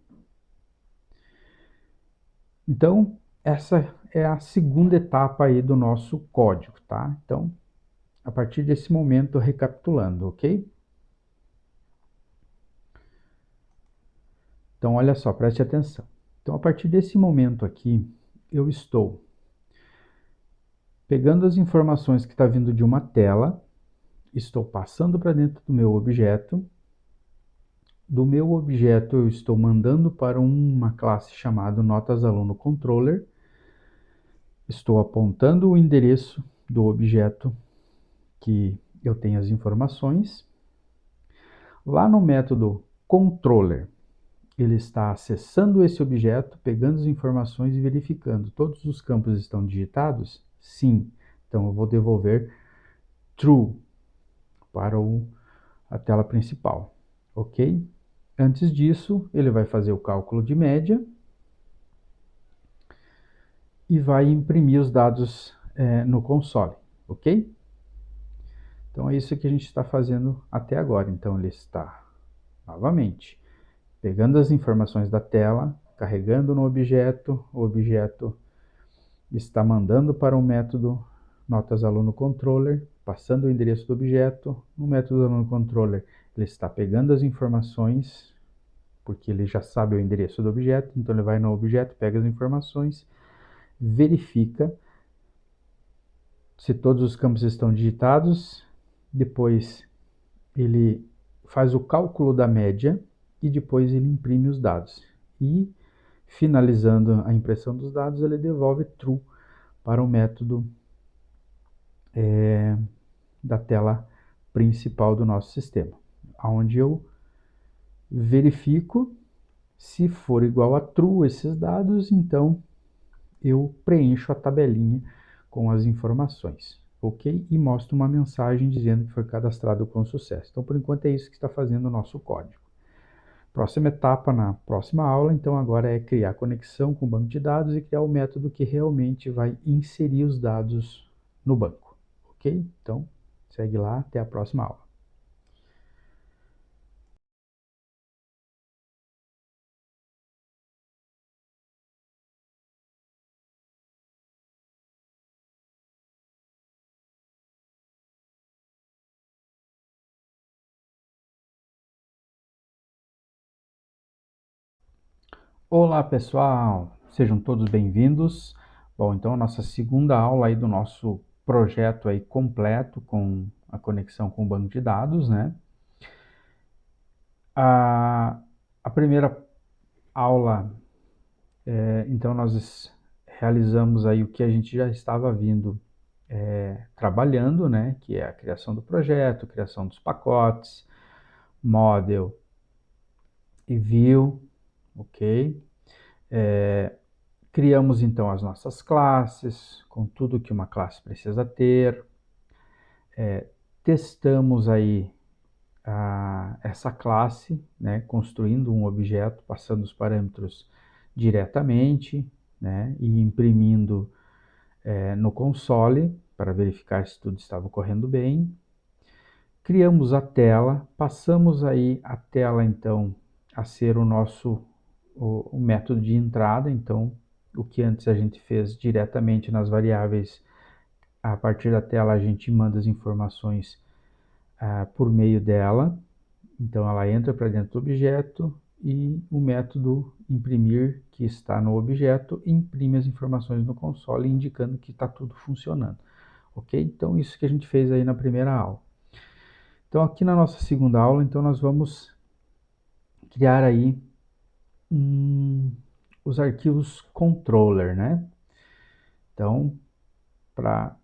Então, essa é a segunda etapa aí do nosso código, tá? Então, a partir desse momento, recapitulando, ok? Então, olha só, preste atenção. Então, a partir desse momento aqui, eu estou pegando as informações que está vindo de uma tela, estou passando para dentro do meu objeto. Do meu objeto, eu estou mandando para uma classe chamada Notas Aluno Controller. Estou apontando o endereço do objeto que eu tenho as informações. Lá no método controller, ele está acessando esse objeto, pegando as informações e verificando. Todos os campos estão digitados? Sim. Então eu vou devolver true para a tela principal, ok? Antes disso, ele vai fazer o cálculo de média e vai imprimir os dados no console, ok? Então é isso que a gente está fazendo até agora. Então ele está, novamente, pegando as informações da tela, carregando no objeto, o objeto está mandando para o método Notas Aluno Controller, passando o endereço do objeto. No método Aluno Controller, ele está pegando as informações, porque ele já sabe o endereço do objeto, então ele vai no objeto, pega as informações, verifica se todos os campos estão digitados, depois ele faz o cálculo da média e depois ele imprime os dados. E, finalizando a impressão dos dados, ele devolve true para o método da tela principal do nosso sistema, onde eu verifico se for igual a true esses dados, então eu preencho a tabelinha com as informações, ok? E mostro uma mensagem dizendo que foi cadastrado com sucesso. Então, por enquanto, é isso que está fazendo o nosso código. Próxima etapa na próxima aula, então, agora é criar conexão com o banco de dados e criar o método que realmente vai inserir os dados no banco, ok? Então, segue lá, até a próxima aula. Olá, pessoal! Sejam todos bem-vindos. Bom, então a nossa segunda aula aí do nosso projeto aí completo com a conexão com o banco de dados, né? A primeira aula, então nós realizamos aí o que a gente já estava vindo trabalhando, né? Que é a criação do projeto, criação dos pacotes, model e view, ok? Criamos então as nossas classes, com tudo que uma classe precisa ter. Testamos aí essa classe, né, construindo um objeto, passando os parâmetros diretamente, né, e imprimindo no console para verificar se tudo estava correndo bem. Criamos a tela, passamos aí a tela então a ser o nosso o método de entrada. Então, o que antes a gente fez diretamente nas variáveis, a partir da tela a gente manda as informações por meio dela. Então, ela entra para dentro do objeto e o método imprimir, que está no objeto, imprime as informações no console, indicando que está tudo funcionando. Ok? Então, isso que a gente fez aí na primeira aula. Então, aqui na nossa segunda aula, então, nós vamos criar aí os arquivos controller, né? Então, para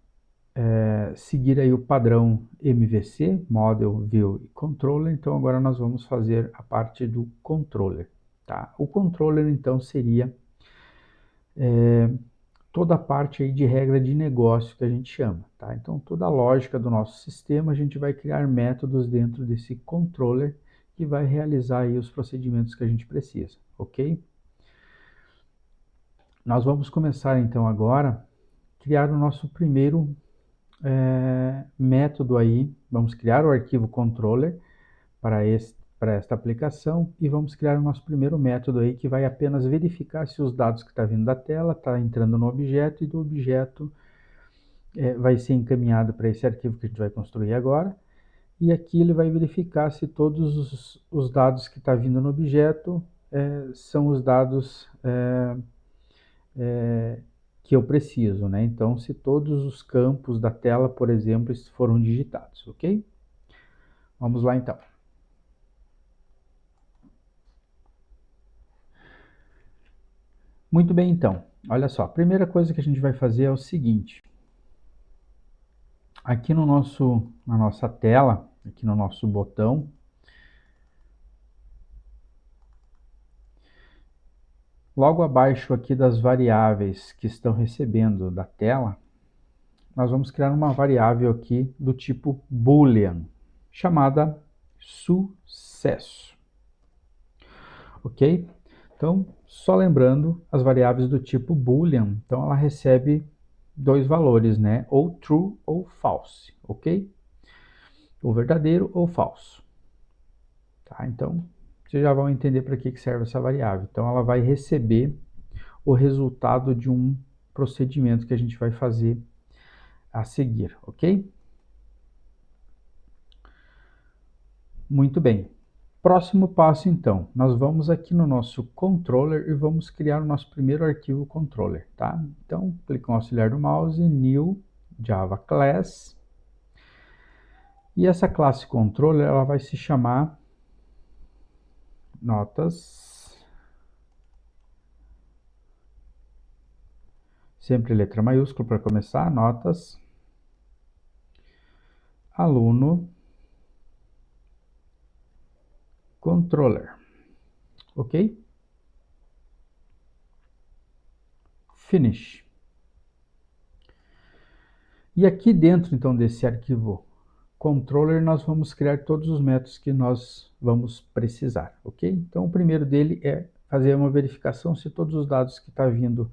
seguir aí o padrão MVC, Model, View e Controller, então agora nós vamos fazer a parte do controller, tá? O controller, então, seria toda a parte aí de regra de negócio que a gente chama, tá? Então, toda a lógica do nosso sistema, a gente vai criar métodos dentro desse controller que vai realizar aí os procedimentos que a gente precisa, ok? Nós vamos começar, então, agora, criar o nosso primeiro método aí. Vamos criar o arquivo controller para esta aplicação e vamos criar o nosso primeiro método aí que vai apenas verificar se os dados que está vindo da tela está entrando no objeto, e do objeto vai ser encaminhado para esse arquivo que a gente vai construir agora, e aqui ele vai verificar se todos os dados que está vindo no objeto são os dados que eu preciso, né? Então, se todos os campos da tela, por exemplo, foram digitados, ok? Vamos lá, então. Muito bem, então. Olha só, a primeira coisa que a gente vai fazer é o seguinte. Aqui na nossa tela, aqui no nosso botão, logo abaixo aqui das variáveis que estão recebendo da tela, nós vamos criar uma variável aqui do tipo boolean, chamada sucesso. Ok? Então, só lembrando, as variáveis do tipo boolean, então ela recebe dois valores, né? Ou true ou false, ok? Ou verdadeiro ou falso. Tá? Então, vocês já vão entender para que serve essa variável. Então, ela vai receber o resultado de um procedimento que a gente vai fazer a seguir, ok? Muito bem. Próximo passo, então, nós vamos aqui no nosso controller e vamos criar o nosso primeiro arquivo controller, tá? Então, clica no auxiliar do mouse, New Java Class, e essa classe controller, ela vai se chamar notas, sempre letra maiúscula para começar, notas, aluno, controller, ok? Finish. E aqui dentro, então, desse arquivo controller, nós vamos criar todos os métodos que nós vamos precisar, ok? Então, o primeiro dele é fazer uma verificação se todos os dados que estão vindo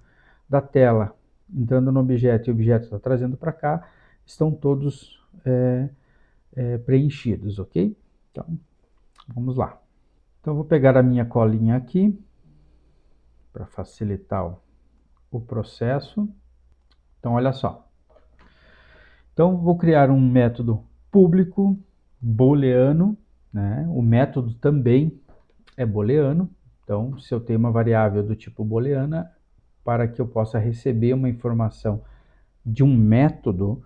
da tela, entrando no objeto e o objeto está trazendo para cá, estão todos preenchidos, ok? Então, vamos lá. Então, vou pegar a minha colinha aqui, para facilitar o processo. Então, olha só. Então, vou criar um método público booleano, né? O método também é booleano. Então, se eu tenho uma variável do tipo booleana, para que eu possa receber uma informação de um método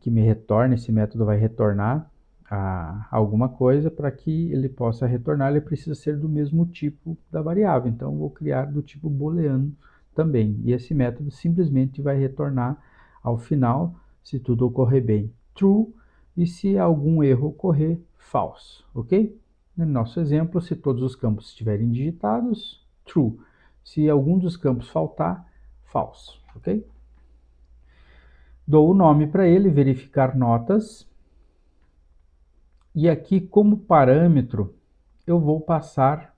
que me retorne, esse método vai retornar alguma coisa, para que ele possa retornar, ele precisa ser do mesmo tipo da variável. Então, eu vou criar do tipo booleano também. E esse método simplesmente vai retornar ao final, se tudo ocorrer bem, true, e se algum erro ocorrer, false, ok? No nosso exemplo, se todos os campos estiverem digitados, true. Se algum dos campos faltar, false, ok? Dou o nome para ele, verificar notas. E aqui, como parâmetro, eu vou passar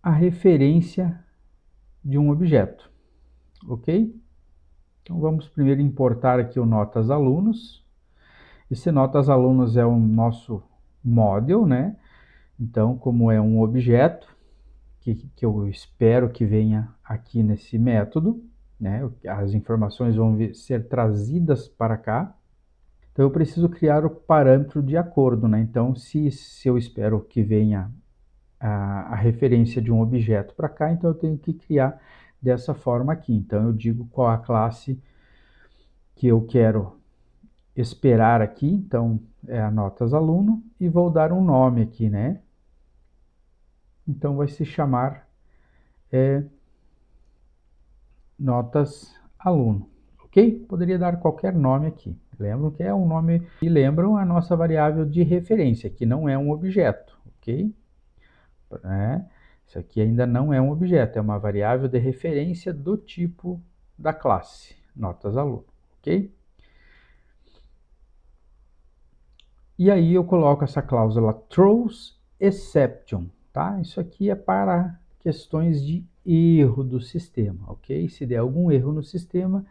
a referência de um objeto, ok? Então, vamos primeiro importar aqui o notas alunos. Esse notas alunos é o nosso model, né? Então, como é um objeto, que eu espero que venha aqui nesse método, né? As informações vão ser trazidas para cá. Então, eu preciso criar o parâmetro de acordo, né? Então, se eu espero que venha a referência de um objeto para cá, então eu tenho que criar dessa forma aqui. Então, eu digo qual a classe que eu quero esperar aqui. Então, é a notas aluno, e vou dar um nome aqui, né? Então, vai se chamar notas aluno, ok? Poderia dar qualquer nome aqui. Lembram que é um nome, e lembram a nossa variável de referência, que não é um objeto, ok? Isso aqui ainda não é um objeto, é uma variável de referência do tipo da classe, notas aluno, ok? E aí eu coloco essa cláusula throws exception, tá? Isso aqui é para questões de erro do sistema, ok? Se der algum erro no sistema,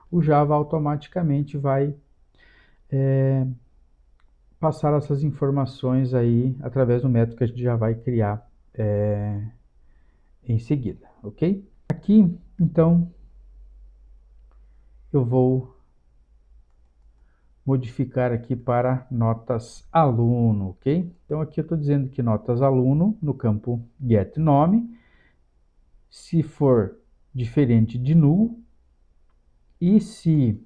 o Java automaticamente vai passar essas informações aí através do método que a gente já vai criar em seguida, ok? Aqui, então, eu vou modificar aqui para notas aluno, ok? Então, aqui eu estou dizendo que notas aluno, no campo getNome, se for diferente de null, e se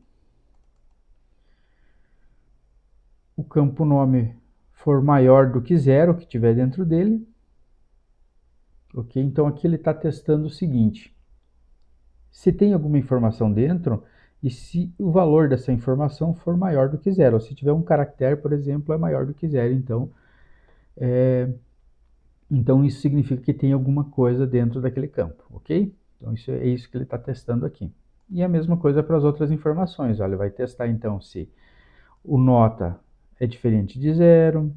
o campo nome for maior do que zero, que tiver dentro dele, ok? Então, aqui ele está testando o seguinte: se tem alguma informação dentro, e se o valor dessa informação for maior do que zero. Ou se tiver um caractere, por exemplo, é maior do que zero, então isso significa que tem alguma coisa dentro daquele campo, ok? Então isso é isso que ele está testando aqui. E a mesma coisa para as outras informações. Olha, ele vai testar então se o nota é diferente de zero,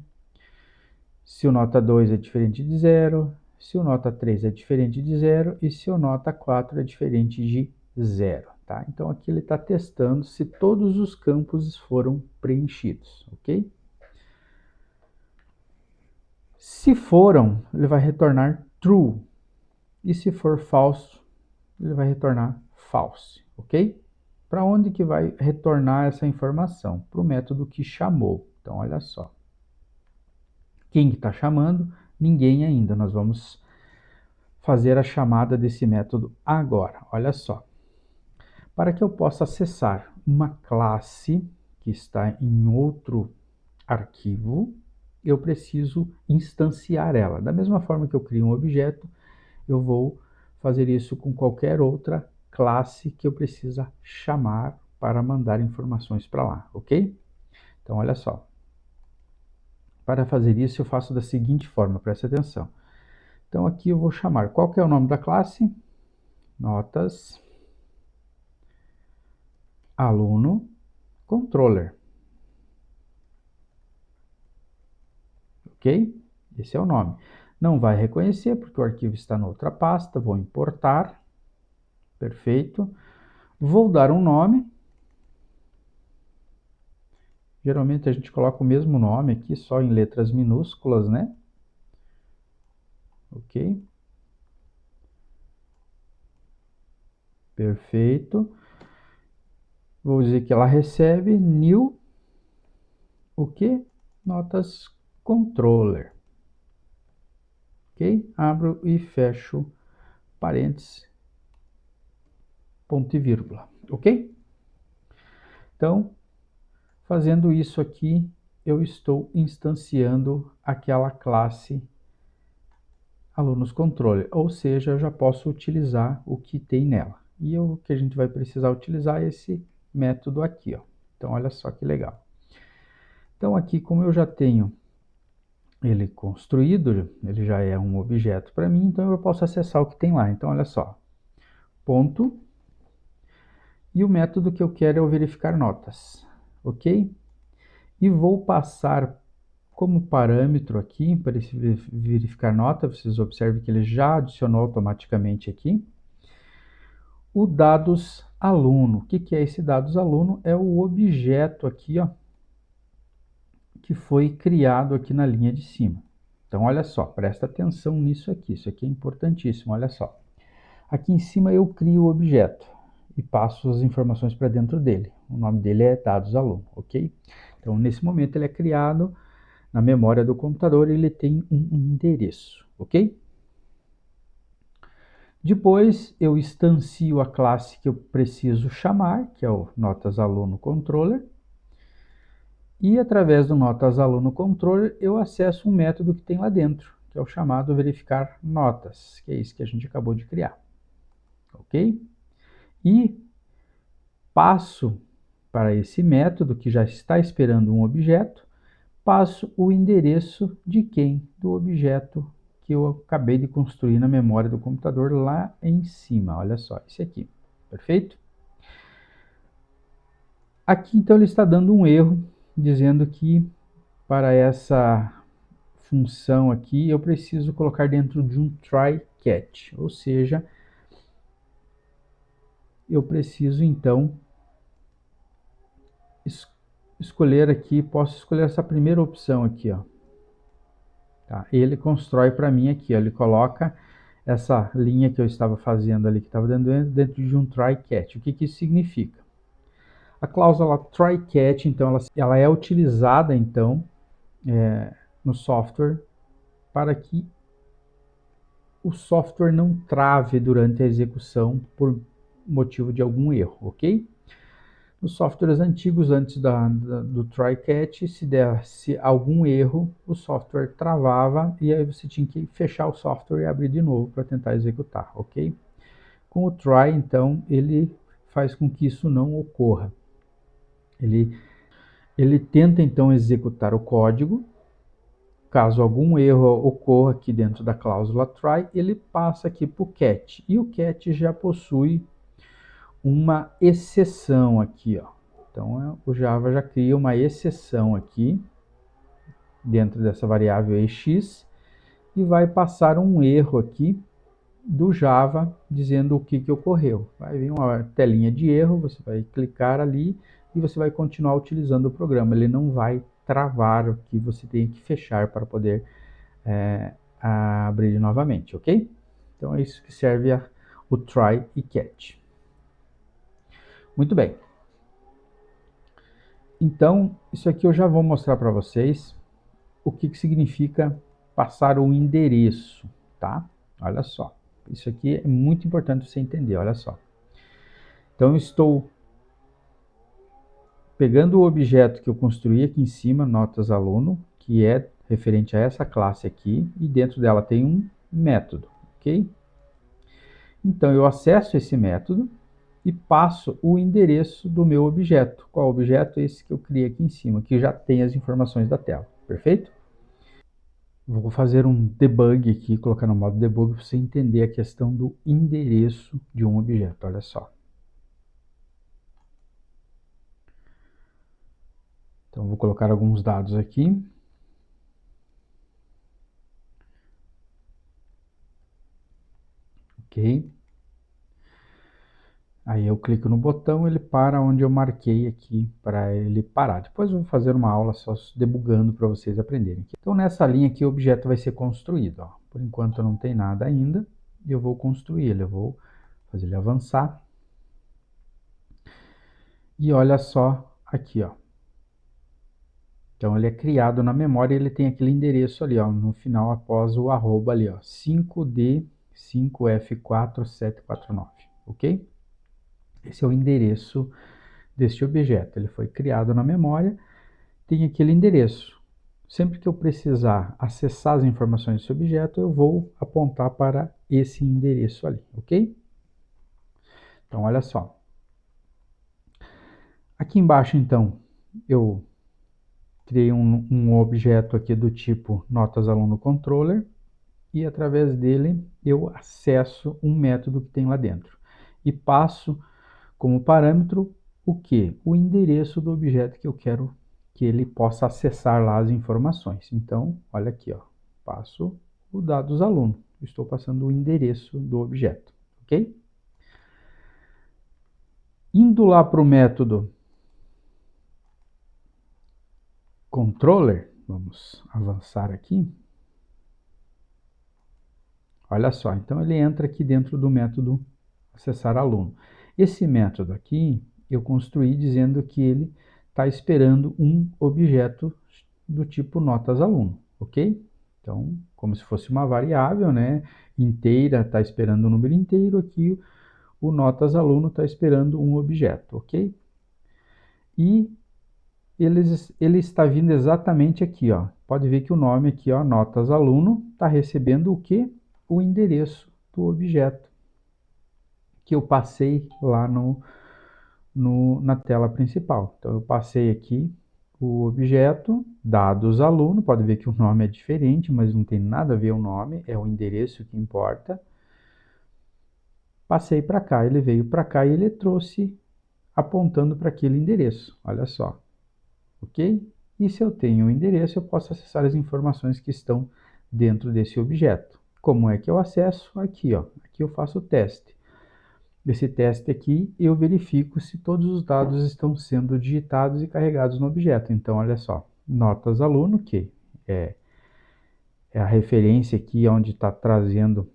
se o nota 2 é diferente de zero, se o nota 3 é diferente de zero e se o nota 4 é diferente de zero, tá? Então aqui ele está testando se todos os campos foram preenchidos, ok? Se foram, ele vai retornar true. E se for falso, ele vai retornar false, ok? Para onde que vai retornar essa informação? Para o método que chamou. Então, olha só. Quem está chamando? Ninguém ainda. Nós vamos fazer a chamada desse método agora. Olha só. Para que eu possa acessar uma classe que está em outro arquivo, eu preciso instanciar ela. Da mesma forma que eu crio um objeto, eu vou fazer isso com qualquer outra classe que eu precisa chamar para mandar informações para lá, ok? Então, olha só. Para fazer isso, eu faço da seguinte forma, preste atenção. Então, aqui eu vou chamar, qual que é o nome da classe? Notas aluno controller, ok? Esse é o nome. Não vai reconhecer, porque o arquivo está na outra pasta, vou importar, perfeito. Vou dar um nome. Geralmente a gente coloca o mesmo nome aqui, só em letras minúsculas, né? Ok? Perfeito. Vou dizer que ela recebe new, o que? Notas controller. Ok? Abro e fecho parênteses, ponto e vírgula. Ok? Então, fazendo isso aqui, eu estou instanciando aquela classe alunos controle, ou seja, eu já posso utilizar o que tem nela. E o que a gente vai precisar utilizar é esse método aqui, ó. Então, olha só que legal. Então, aqui, como eu já tenho ele construído, ele já é um objeto para mim, então eu posso acessar o que tem lá. Então, olha só, ponto, e o método que eu quero é o verificar notas, ok? E vou passar como parâmetro aqui, para esse verificar nota, vocês observem que ele já adicionou automaticamente aqui, o dados aluno. O que é esse dados aluno? É o objeto aqui, ó, que foi criado aqui na linha de cima. Então, olha só, presta atenção nisso aqui, isso aqui é importantíssimo, olha só. Aqui em cima eu crio o objeto e passo as informações para dentro dele. O nome dele é dados aluno, ok? Então, nesse momento ele é criado na memória do computador e ele tem um endereço, ok? Depois eu instancio a classe que eu preciso chamar, que é o notas aluno controller. E através do notas aluno controller eu acesso um método que tem lá dentro, que é o chamado verificar notas, que é isso que a gente acabou de criar. Ok? E passo para esse método, que já está esperando um objeto, passo o endereço de quem? Do objeto que eu acabei de construir na memória do computador lá em cima. Olha só, esse aqui. Perfeito? Aqui, então, ele está dando um erro, dizendo que para essa função aqui, eu preciso colocar dentro de um try catch, ou seja, eu preciso, então, escolher aqui, posso escolher essa primeira opção aqui, ó. Tá? Ele constrói para mim aqui, ó, ele coloca essa linha que eu estava fazendo ali, que estava dentro de um try catch. O que isso significa? A cláusula try catch, então, ela é utilizada, então, no software para que o software não trave durante a execução por motivo de algum erro, ok? Nos softwares antigos, antes do try catch, se desse algum erro, o software travava e aí você tinha que fechar o software e abrir de novo para tentar executar, ok? Com o try, então, ele faz com que isso não ocorra. Ele tenta, então, executar o código. Caso algum erro ocorra aqui dentro da cláusula try, ele passa aqui para o catch. E o catch já possui uma exceção aqui, ó. Então, o Java já cria uma exceção aqui, dentro dessa variável x, e vai passar um erro aqui do Java, dizendo o que ocorreu. Vai vir uma telinha de erro, você vai clicar ali, e você vai continuar utilizando o programa. Ele não vai travar o que você tem que fechar para poder abrir novamente, ok? Então, é isso que serve o try e catch. Muito bem. Então, isso aqui eu já vou mostrar para vocês o que significa passar o endereço, tá? Olha só, isso aqui é muito importante você entender, olha só. Então, eu estou pegando o objeto que eu construí aqui em cima, notas aluno, que é referente a essa classe aqui, e dentro dela tem um método, ok? Então, eu acesso esse método e passo o endereço do meu objeto. Qual objeto? Esse que eu criei aqui em cima, que já tem as informações da tela, perfeito? Vou fazer um debug aqui, colocar no modo debug para você entender a questão do endereço de um objeto, olha só. Então, vou colocar alguns dados aqui. Ok. Aí eu clico no botão, ele para onde eu marquei aqui para ele parar. Depois eu vou fazer uma aula só debugando para vocês aprenderem. Então, nessa linha aqui, o objeto vai ser construído. Ó. Por enquanto não tem nada ainda, eu vou construir ele. Eu vou fazer ele avançar. E olha só aqui, ó. Então, ele é criado na memória e ele tem aquele endereço ali, ó, no final, após o arroba ali, ó, 5D5F4749, ok? Esse é o endereço deste objeto. Ele foi criado na memória. tem aquele endereço. Sempre que eu precisar acessar as informações desse objeto, eu vou apontar para esse endereço ali, ok? Então, olha só. Aqui embaixo, então, eu criei um objeto aqui do tipo notas aluno controller e através dele eu acesso um método que tem lá dentro e passo como parâmetro o que? O endereço do objeto que eu quero que ele possa acessar lá as informações. Então, olha aqui, ó, passo o dados aluno, estou passando o endereço do objeto, ok? Indo lá para o método controller, vamos avançar aqui. Olha só, então ele entra aqui dentro do método acessar aluno. Esse método aqui eu construí dizendo que ele está esperando um objeto do tipo notas aluno, ok? Então, como se fosse uma variável, né, inteira, está esperando um número inteiro, aqui o notas aluno está esperando um objeto, ok? E ele está vindo exatamente aqui, ó. Pode ver que o nome aqui, ó, notas aluno, está recebendo o que? O endereço do objeto que eu passei lá na tela principal. Então, eu passei aqui o objeto, dados aluno, pode ver que o nome é diferente, mas não tem nada a ver o nome, é o endereço que importa. Passei para cá, ele veio para cá e ele trouxe apontando para aquele endereço, olha só, ok? E se eu tenho o endereço, eu posso acessar as informações que estão dentro desse objeto. Como é que eu acesso? Aqui, ó, aqui eu faço o teste. Desse teste aqui, eu verifico se todos os dados estão sendo digitados e carregados no objeto. Então, olha só, notas aluno, que é a referência aqui onde está trazendo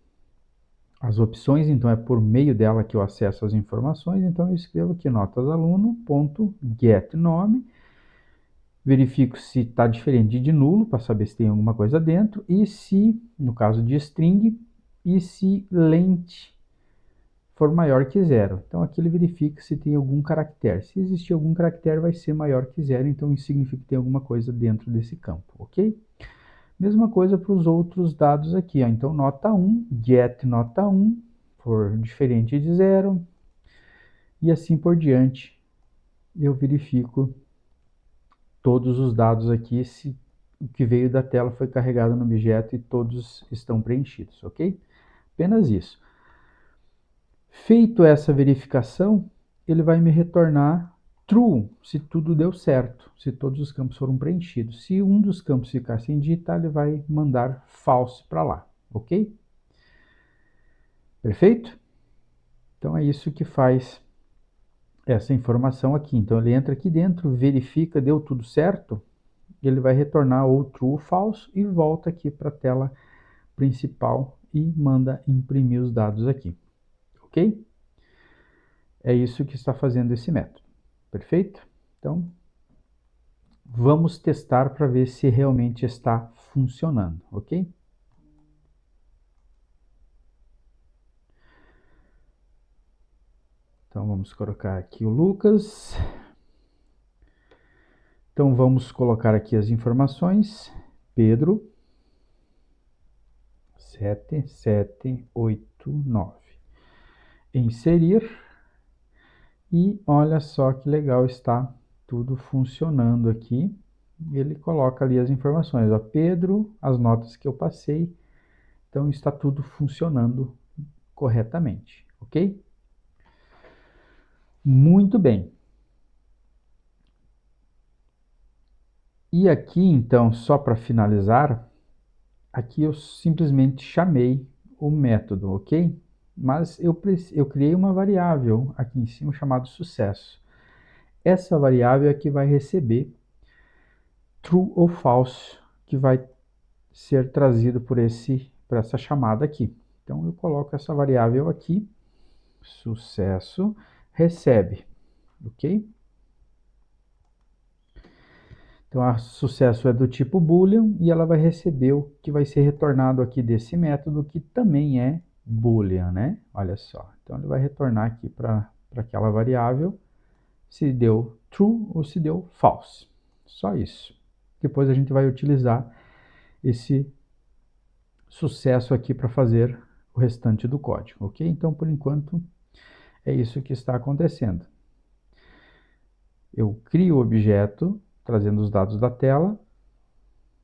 as opções, então é por meio dela que eu acesso as informações. Então, eu escrevo aqui notas aluno.getNome, verifico se está diferente de nulo, para saber se tem alguma coisa dentro, e se, no caso de string, e se length for maior que zero. Então aqui ele verifica se tem algum caractere. Se existir algum caractere, vai ser maior que zero, então isso significa que tem alguma coisa dentro desse campo, ok? Mesma coisa para os outros dados aqui, ó. Então nota 1, get nota 1, for diferente de zero, e assim por diante. Eu verifico todos os dados aqui, se o que veio da tela foi carregado no objeto e todos estão preenchidos, ok? Apenas isso. Feito essa verificação, ele vai me retornar true, se tudo deu certo, se todos os campos foram preenchidos. Se um dos campos ficar sem digitar, ele vai mandar false para lá, ok? Perfeito? Então é isso que faz essa informação aqui. Então ele entra aqui dentro, verifica, deu tudo certo, ele vai retornar ou true ou false e volta aqui para a tela principal e manda imprimir os dados aqui, ok? É isso que está fazendo esse método, perfeito? Então, vamos testar para ver se realmente está funcionando, ok? Então, vamos colocar aqui o Lucas. Então, vamos colocar aqui as informações. Pedro, 7789. Inserir. E olha só que legal, está tudo funcionando aqui. Ele coloca ali as informações, ó, Pedro, as notas que eu passei. Então está tudo funcionando corretamente, ok? Muito bem. E aqui então, só para finalizar, aqui eu simplesmente chamei o método, ok? Mas eu criei uma variável aqui em cima chamada sucesso. Essa variável é que vai receber true ou false, que vai ser trazido por essa chamada aqui. Então eu coloco essa variável aqui, sucesso, recebe, ok? Então a sucesso é do tipo boolean e ela vai receber o que vai ser retornado aqui desse método, que também é boolean, né? Olha só. Então ele vai retornar aqui para aquela variável se deu true ou se deu false, Só isso. Depois a gente vai utilizar esse sucesso aqui para fazer o restante do código, ok? Então, por enquanto, é isso que está acontecendo. Eu crio o objeto, trazendo os dados da tela.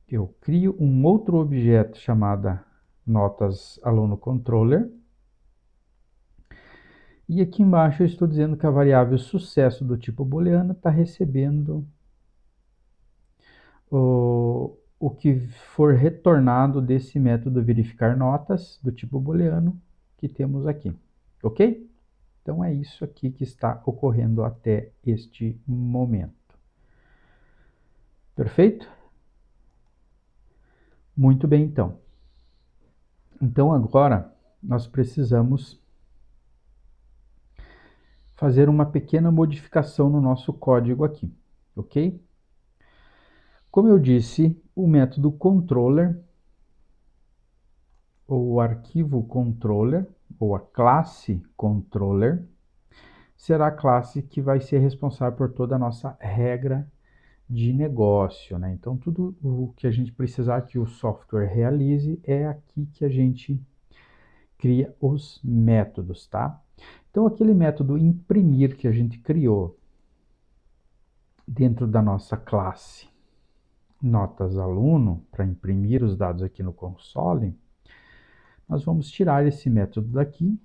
Eu crio um outro objeto chamado notas aluno controller. E aqui embaixo eu estou dizendo que a variável sucesso do tipo booleano está recebendo o que for retornado desse método verificar notas do tipo booleano que temos aqui, ok? Então é isso aqui que está ocorrendo até este momento. Perfeito? Muito bem, então. Então agora nós precisamos fazer uma pequena modificação no nosso código aqui, ok? Como eu disse, o método controller, ou o arquivo controller, ou a classe controller, será a classe que vai ser responsável por toda a nossa regra de negócio, né? Então, tudo o que a gente precisar que o software realize é aqui que a gente cria os métodos, tá? Então, aquele método imprimir que a gente criou dentro da nossa classe notas aluno, para imprimir os dados aqui no console, nós vamos tirar esse método daqui,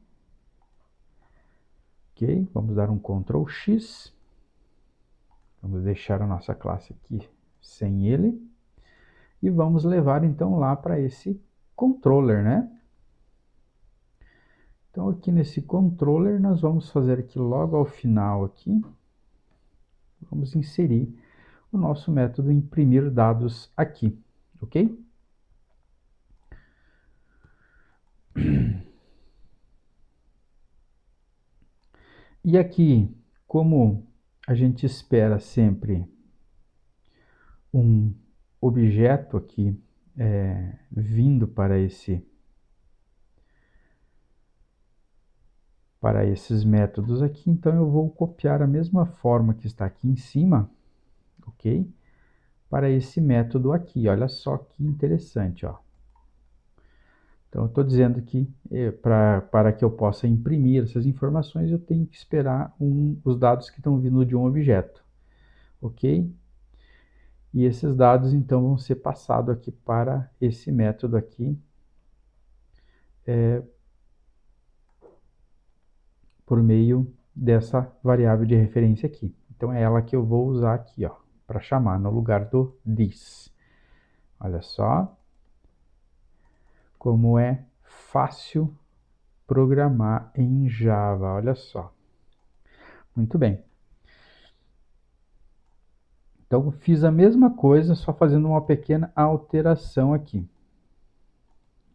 ok? Vamos dar um Ctrl X, vamos deixar a nossa classe aqui sem ele, e vamos levar então lá para esse controller, né? Então aqui nesse controller nós vamos fazer aqui logo ao final aqui, vamos inserir o nosso método imprimir dados aqui, ok? E aqui, como a gente espera sempre um objeto aqui vindo para esses métodos aqui, então eu vou copiar a mesma forma que está aqui em cima, ok? Para esse método aqui, olha só que interessante, ó. Então eu estou dizendo que para que eu possa imprimir essas informações, eu tenho que esperar os dados que estão vindo de um objeto, ok? E esses dados então vão ser passados aqui para esse método aqui, por meio dessa variável de referência aqui. Então é ela que eu vou usar aqui, ó, para chamar no lugar do this. Olha só como é fácil programar em Java, olha só. Muito bem. Então fiz a mesma coisa, só fazendo uma pequena alteração aqui.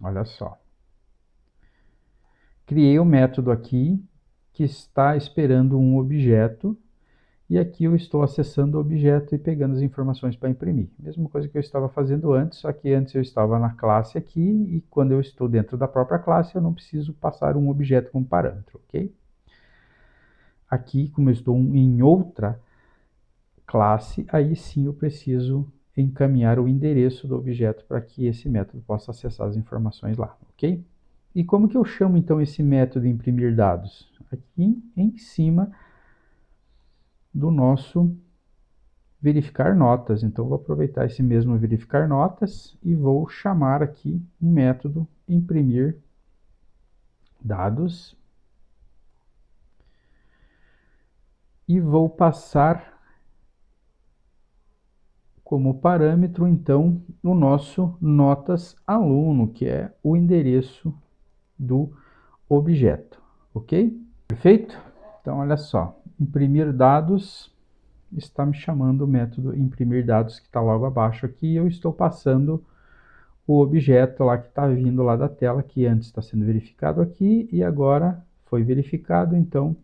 Olha só. Criei um método aqui que está esperando um objeto, e aqui eu estou acessando o objeto e pegando as informações para imprimir. Mesma coisa que eu estava fazendo antes, só que antes eu estava na classe aqui, e quando eu estou dentro da própria classe, eu não preciso passar um objeto como parâmetro, ok? Aqui, como eu estou em outra classe, aí sim eu preciso encaminhar o endereço do objeto para que esse método possa acessar as informações lá, ok? E como que eu chamo então esse método imprimir dados? Aqui em cima do nosso verificar notas. Então vou aproveitar esse mesmo verificar notas e vou chamar aqui um método imprimir dados e vou passar como parâmetro então o nosso notas aluno, que é o endereço do objeto, ok? Perfeito? Então olha só, imprimir dados está me chamando o método imprimir dados que está logo abaixo aqui, e eu estou passando o objeto lá que está vindo lá da tela, que antes está sendo verificado aqui e agora foi verificado, então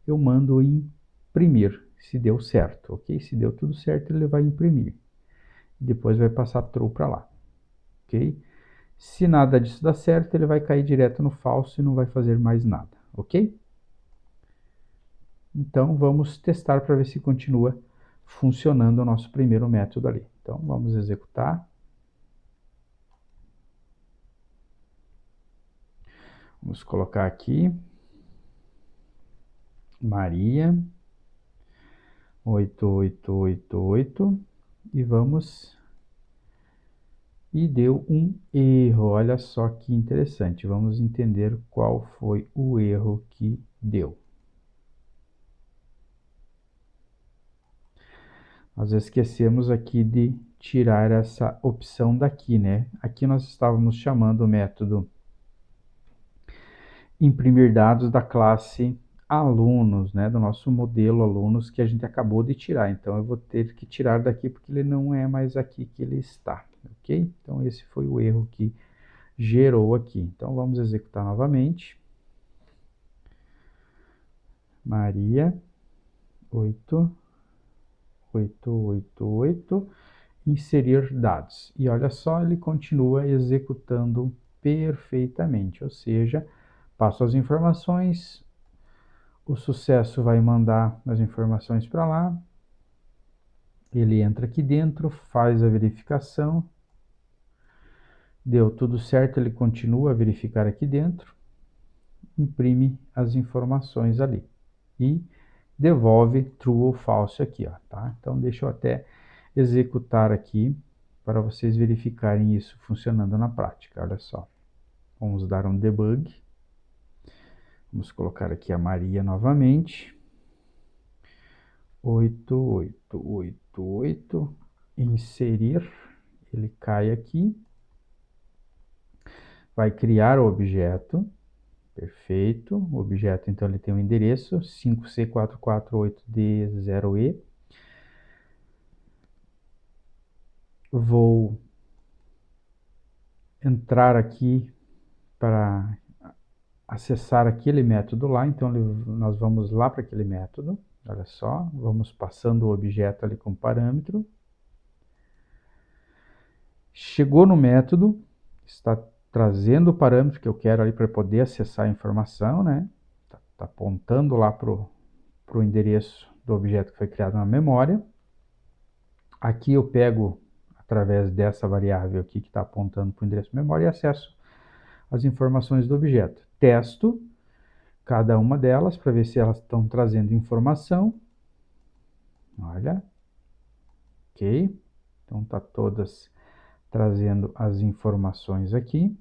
eu mando imprimir, se deu certo, ok? Se deu tudo certo, ele vai imprimir. Depois vai passar true para lá, ok? Se nada disso dá certo, ele vai cair direto no falso e não vai fazer mais nada, ok? Então vamos testar para ver se continua funcionando o nosso primeiro método ali. Então, vamos executar. Vamos colocar aqui, Maria, 8888, e vamos... E deu um erro, olha só que interessante. Vamos entender qual foi o erro que deu. Nós esquecemos aqui de tirar essa opção daqui, né? Aqui nós estávamos chamando o método imprimir dados da classe alunos, né? Do nosso modelo alunos que a gente acabou de tirar. Então eu vou ter que tirar daqui porque ele não é mais aqui que ele está, ok? Então esse foi o erro que gerou aqui. Então vamos executar novamente. Maria, 8888, inserir dados. E olha só, ele continua executando perfeitamente, ou seja, passo as informações, o sucesso vai mandar as informações para lá, ele entra aqui dentro, faz a verificação, deu tudo certo, ele continua a verificar aqui dentro, imprime as informações ali e devolve true ou false aqui, ó, tá? Então deixa eu até executar aqui para vocês verificarem isso funcionando na prática. Olha só, vamos dar um debug, vamos colocar aqui a Maria novamente, 8888, inserir, ele cai aqui, vai criar o objeto, perfeito, o objeto então ele tem um endereço 5C448D0E, vou entrar aqui para acessar aquele método lá, então nós vamos lá para aquele método, olha só, vamos passando o objeto ali com parâmetro, chegou no método, está trazendo o parâmetro que eu quero ali para poder acessar a informação, né? Tá apontando lá para o endereço do objeto que foi criado na memória. Aqui eu pego, através dessa variável aqui que está apontando para o endereço de memória, e acesso as informações do objeto. Testo cada uma delas para ver se elas estão trazendo informação. Olha, ok. Então tá todas trazendo as informações aqui.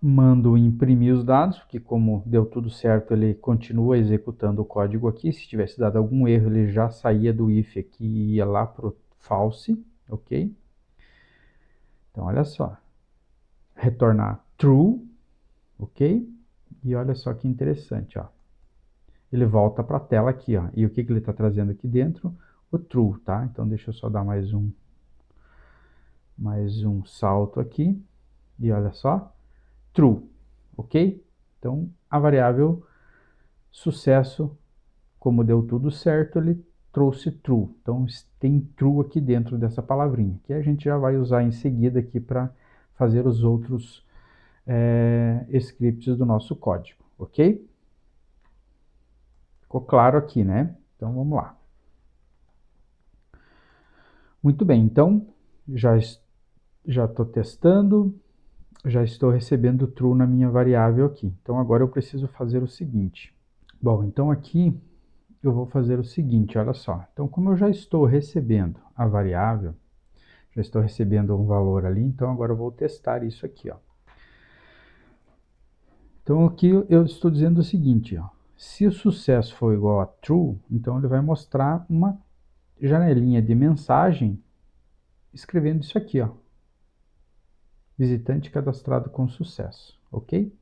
Mando imprimir os dados, porque como deu tudo certo, ele continua executando o código aqui. Se tivesse dado algum erro, ele já saía do if aqui e ia lá para o false, ok? Então, olha só. Retornar true, ok? E olha só que interessante, ó. Ele volta para a tela aqui, ó. E o que ele está trazendo aqui dentro? O true, tá? Então, deixa eu só dar mais um salto aqui. E olha só, true, ok? Então, a variável sucesso, como deu tudo certo, ele trouxe true. Então, tem true aqui dentro dessa palavrinha, que a gente já vai usar em seguida aqui para fazer os outros scripts do nosso código, ok? Ficou claro aqui, né? Então, vamos lá. Muito bem, então, já estou testando, já estou recebendo true na minha variável aqui. Então, agora eu preciso fazer o seguinte. Bom, então aqui eu vou fazer o seguinte, olha só. Então, como eu já estou recebendo a variável, já estou recebendo um valor ali, então agora eu vou testar isso aqui, ó. Então, aqui eu estou dizendo o seguinte, ó. Se o sucesso for igual a true, então ele vai mostrar uma janelinha de mensagem escrevendo isso aqui, ó. Visitante cadastrado com sucesso, ok?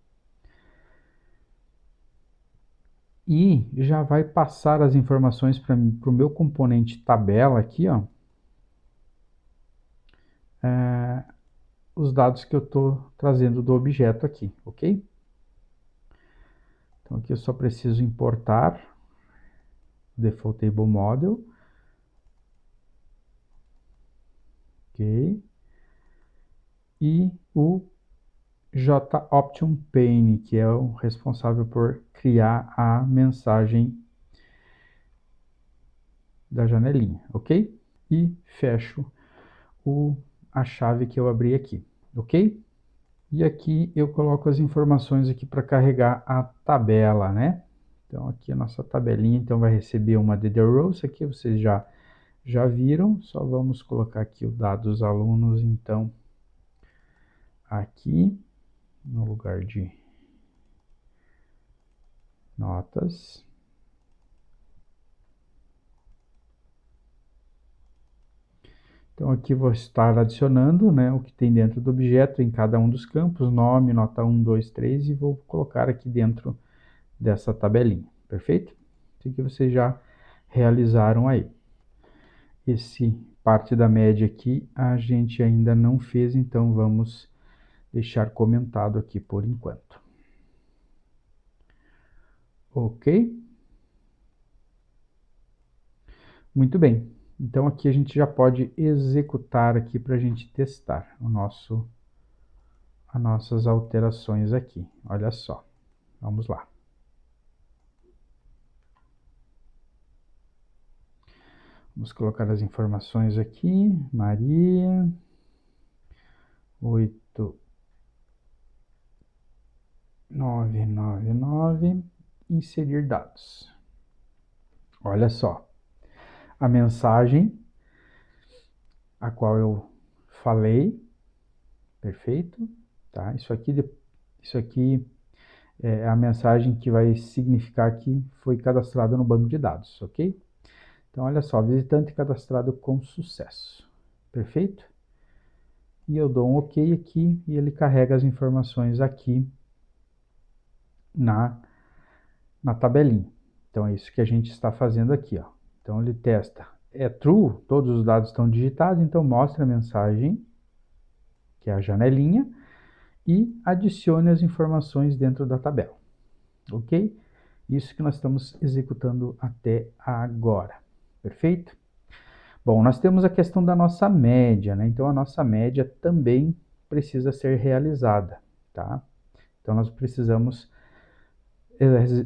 E já vai passar as informações para o meu componente tabela aqui, ó. Os dados que eu estou trazendo do objeto aqui, ok? Então aqui eu só preciso importar o Default Table Model, ok? E o JOptionPane, que é o responsável por criar a mensagem da janelinha, ok? E fecho a chave que eu abri aqui, ok? E aqui eu coloco as informações aqui para carregar a tabela, né? Então aqui a nossa tabelinha, então vai receber uma DD Rows, aqui vocês já viram, só vamos colocar aqui o dado dos alunos, então, aqui, no lugar de notas. Então aqui vou estar adicionando, né, o que tem dentro do objeto em cada um dos campos, nome, nota 1, 2, 3, e vou colocar aqui dentro dessa tabelinha, perfeito? Isso que vocês já realizaram aí. Esse parte da média aqui a gente ainda não fez, então vamos deixar comentado aqui por enquanto. Ok? Muito bem. Então aqui a gente já pode executar aqui para a gente testar as nossas alterações aqui. Olha só. Vamos lá. Vamos colocar as informações aqui. Maria. 8999. Inserir dados. Olha só. A mensagem a qual eu falei. Perfeito. Tá? Isso aqui é a mensagem que vai significar que foi cadastrado no banco de dados, ok? Então, olha só, visitante cadastrado com sucesso. Perfeito? E eu dou um OK aqui e ele carrega as informações aqui na tabelinha. Então, é isso que a gente está fazendo aqui, ó. Então, ele testa. É true, todos os dados estão digitados, então mostra a mensagem, que é a janelinha, e adicione as informações dentro da tabela. Ok? Isso que nós estamos executando até agora. Perfeito? Bom, nós temos a questão da nossa média, né? Então, a nossa média também precisa ser realizada, tá? Então, nós precisamos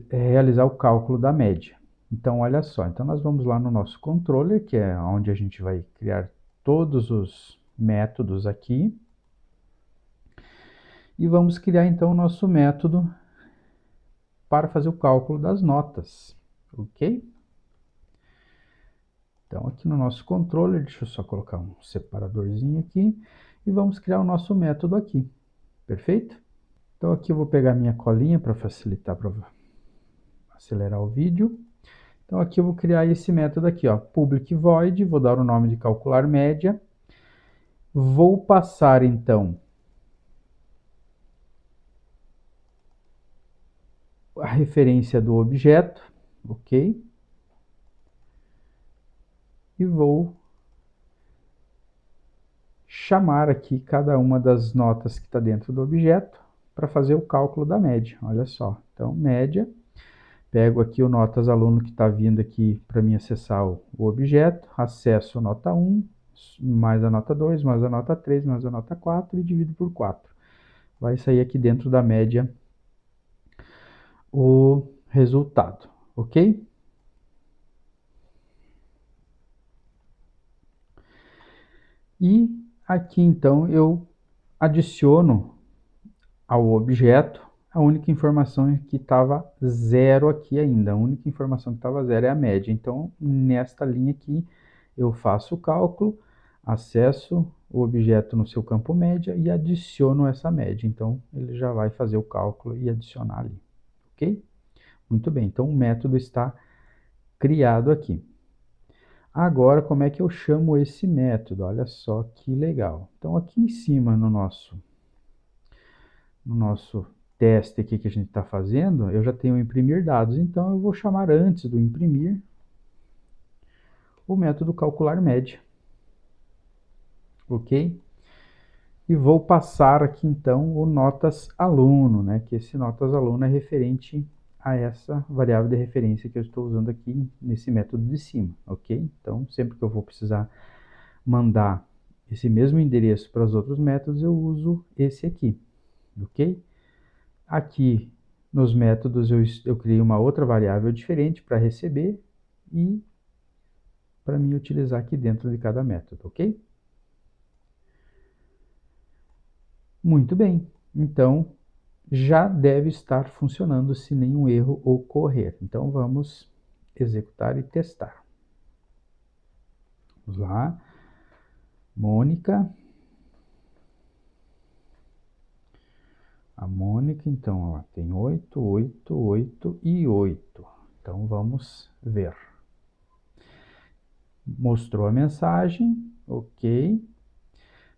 realizar o cálculo da média. Então, olha só. Então, nós vamos lá no nosso controller, que é onde a gente vai criar todos os métodos aqui. E vamos criar, então, o nosso método para fazer o cálculo das notas, ok? Então, aqui no nosso controller, deixa eu só colocar um separadorzinho aqui, e vamos criar o nosso método aqui, perfeito? Então, aqui eu vou pegar minha colinha para facilitar, para acelerar o vídeo. Então, aqui eu vou criar esse método aqui, ó, public void, vou dar o nome de calcular média, vou passar, então, a referência do objeto, ok? E vou chamar aqui cada uma das notas que está dentro do objeto para fazer o cálculo da média. Olha só. Então, média. Pego aqui o notas aluno que está vindo aqui para mim acessar o objeto. Acesso a nota 1, mais a nota 2, mais a nota 3, mais a nota 4 e divido por 4. Vai sair aqui dentro da média o resultado. Ok? E aqui, então, eu adiciono ao objeto a única informação que estava zero aqui ainda. A única informação que estava zero é a média. Então, nesta linha aqui, eu faço o cálculo, acesso o objeto no seu campo média e adiciono essa média. Então, ele já vai fazer o cálculo e adicionar ali. Ok? Muito bem. Então, o método está criado aqui. Agora, como é que eu chamo esse método? Olha só que legal. Então, aqui em cima no nosso teste aqui que a gente está fazendo, eu já tenho imprimir dados, então eu vou chamar antes do imprimir o método calcular média, ok? E vou passar aqui então o notas aluno, né? Que esse notas aluno é referente a essa variável de referência que eu estou usando aqui nesse método de cima, ok? Então, sempre que eu vou precisar mandar esse mesmo endereço para os outros métodos, eu uso esse aqui, ok? Aqui nos métodos eu criei uma outra variável diferente para receber e para mim utilizar aqui dentro de cada método, ok? Muito bem, então já deve estar funcionando se nenhum erro ocorrer. Então vamos executar e testar. Vamos lá, Mônica. A Mônica, então, ela tem 8, 8, 8 e 8. Então vamos ver. Mostrou a mensagem, ok.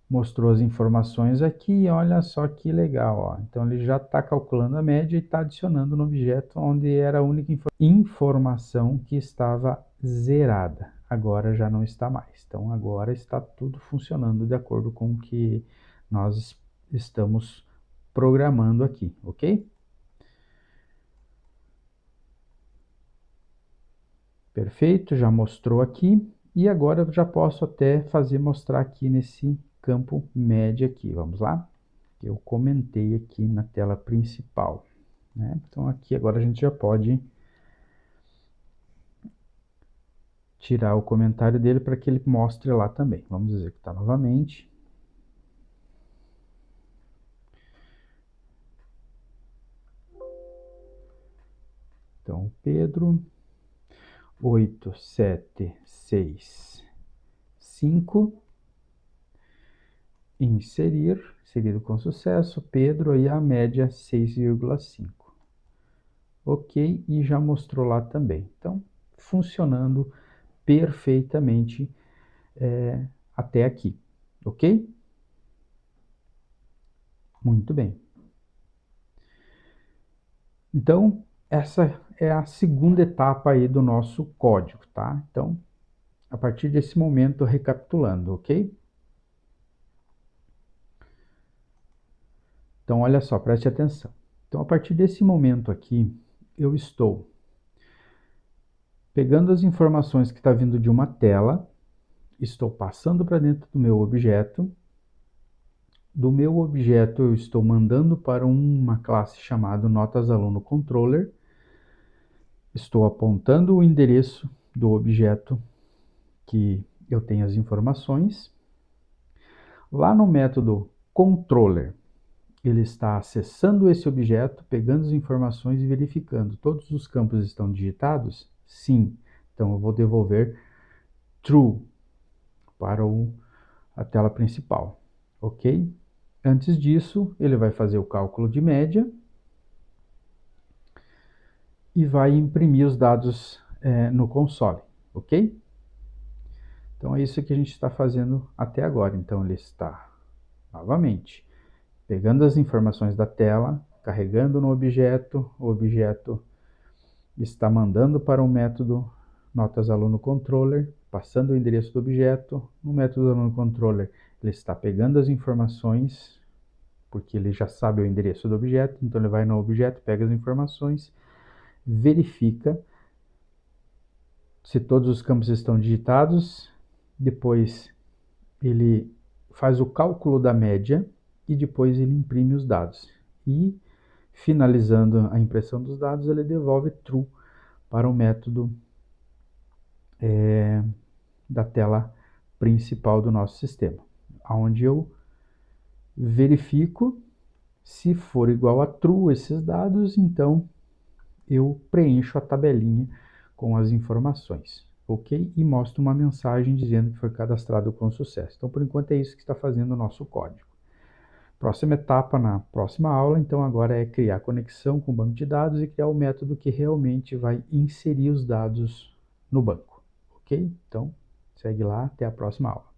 Mostrou as informações aqui, olha só que legal, ó. Então ele já está calculando a média e está adicionando no objeto onde era a única informação que estava zerada. Agora já não está mais. Então agora está tudo funcionando de acordo com o que nós estamos programando aqui, ok? Perfeito, já mostrou aqui. E agora eu já posso até mostrar aqui nesse campo média aqui. Vamos lá? Eu comentei aqui na tela principal, né? Então aqui agora a gente já pode tirar o comentário dele para que ele mostre lá também. Vamos executar novamente. Então, Pedro, 8, 7, 6, 5, inserido com sucesso, Pedro, aí a média 6,5. Ok, e já mostrou lá também. Então, funcionando perfeitamente até aqui, ok? Muito bem. Então, essa é a segunda etapa aí do nosso código, tá? Então, a partir desse momento, recapitulando, ok? Então, olha só, preste atenção. Então, a partir desse momento aqui, eu estou pegando as informações que está vindo de uma tela, estou passando para dentro do meu objeto. Do meu objeto, eu estou mandando para uma classe chamada Notas Aluno Controller. Estou apontando o endereço do objeto que eu tenho as informações. Lá no método controller, ele está acessando esse objeto, pegando as informações e verificando. Todos os campos estão digitados? Sim. Então eu vou devolver true para a tela principal, ok? Antes disso, ele vai fazer o cálculo de média e vai imprimir os dados no console, ok? Então é isso que a gente está fazendo até agora. Então ele está, novamente, pegando as informações da tela, carregando no objeto, o objeto está mandando para o método Notas Aluno Controller, passando o endereço do objeto. No método Aluno Controller, ele está pegando as informações, porque ele já sabe o endereço do objeto, então ele vai no objeto, pega as informações, verifica se todos os campos estão digitados, depois ele faz o cálculo da média e depois ele imprime os dados. E, finalizando a impressão dos dados, ele devolve true para o método da tela principal do nosso sistema, onde eu verifico se for igual a true esses dados, então eu preencho a tabelinha com as informações, ok? E mostro uma mensagem dizendo que foi cadastrado com sucesso. Então, por enquanto, é isso que está fazendo o nosso código. Próxima etapa na próxima aula, então, agora é criar conexão com o banco de dados e criar o método que realmente vai inserir os dados no banco, ok? Então, segue lá, até a próxima aula.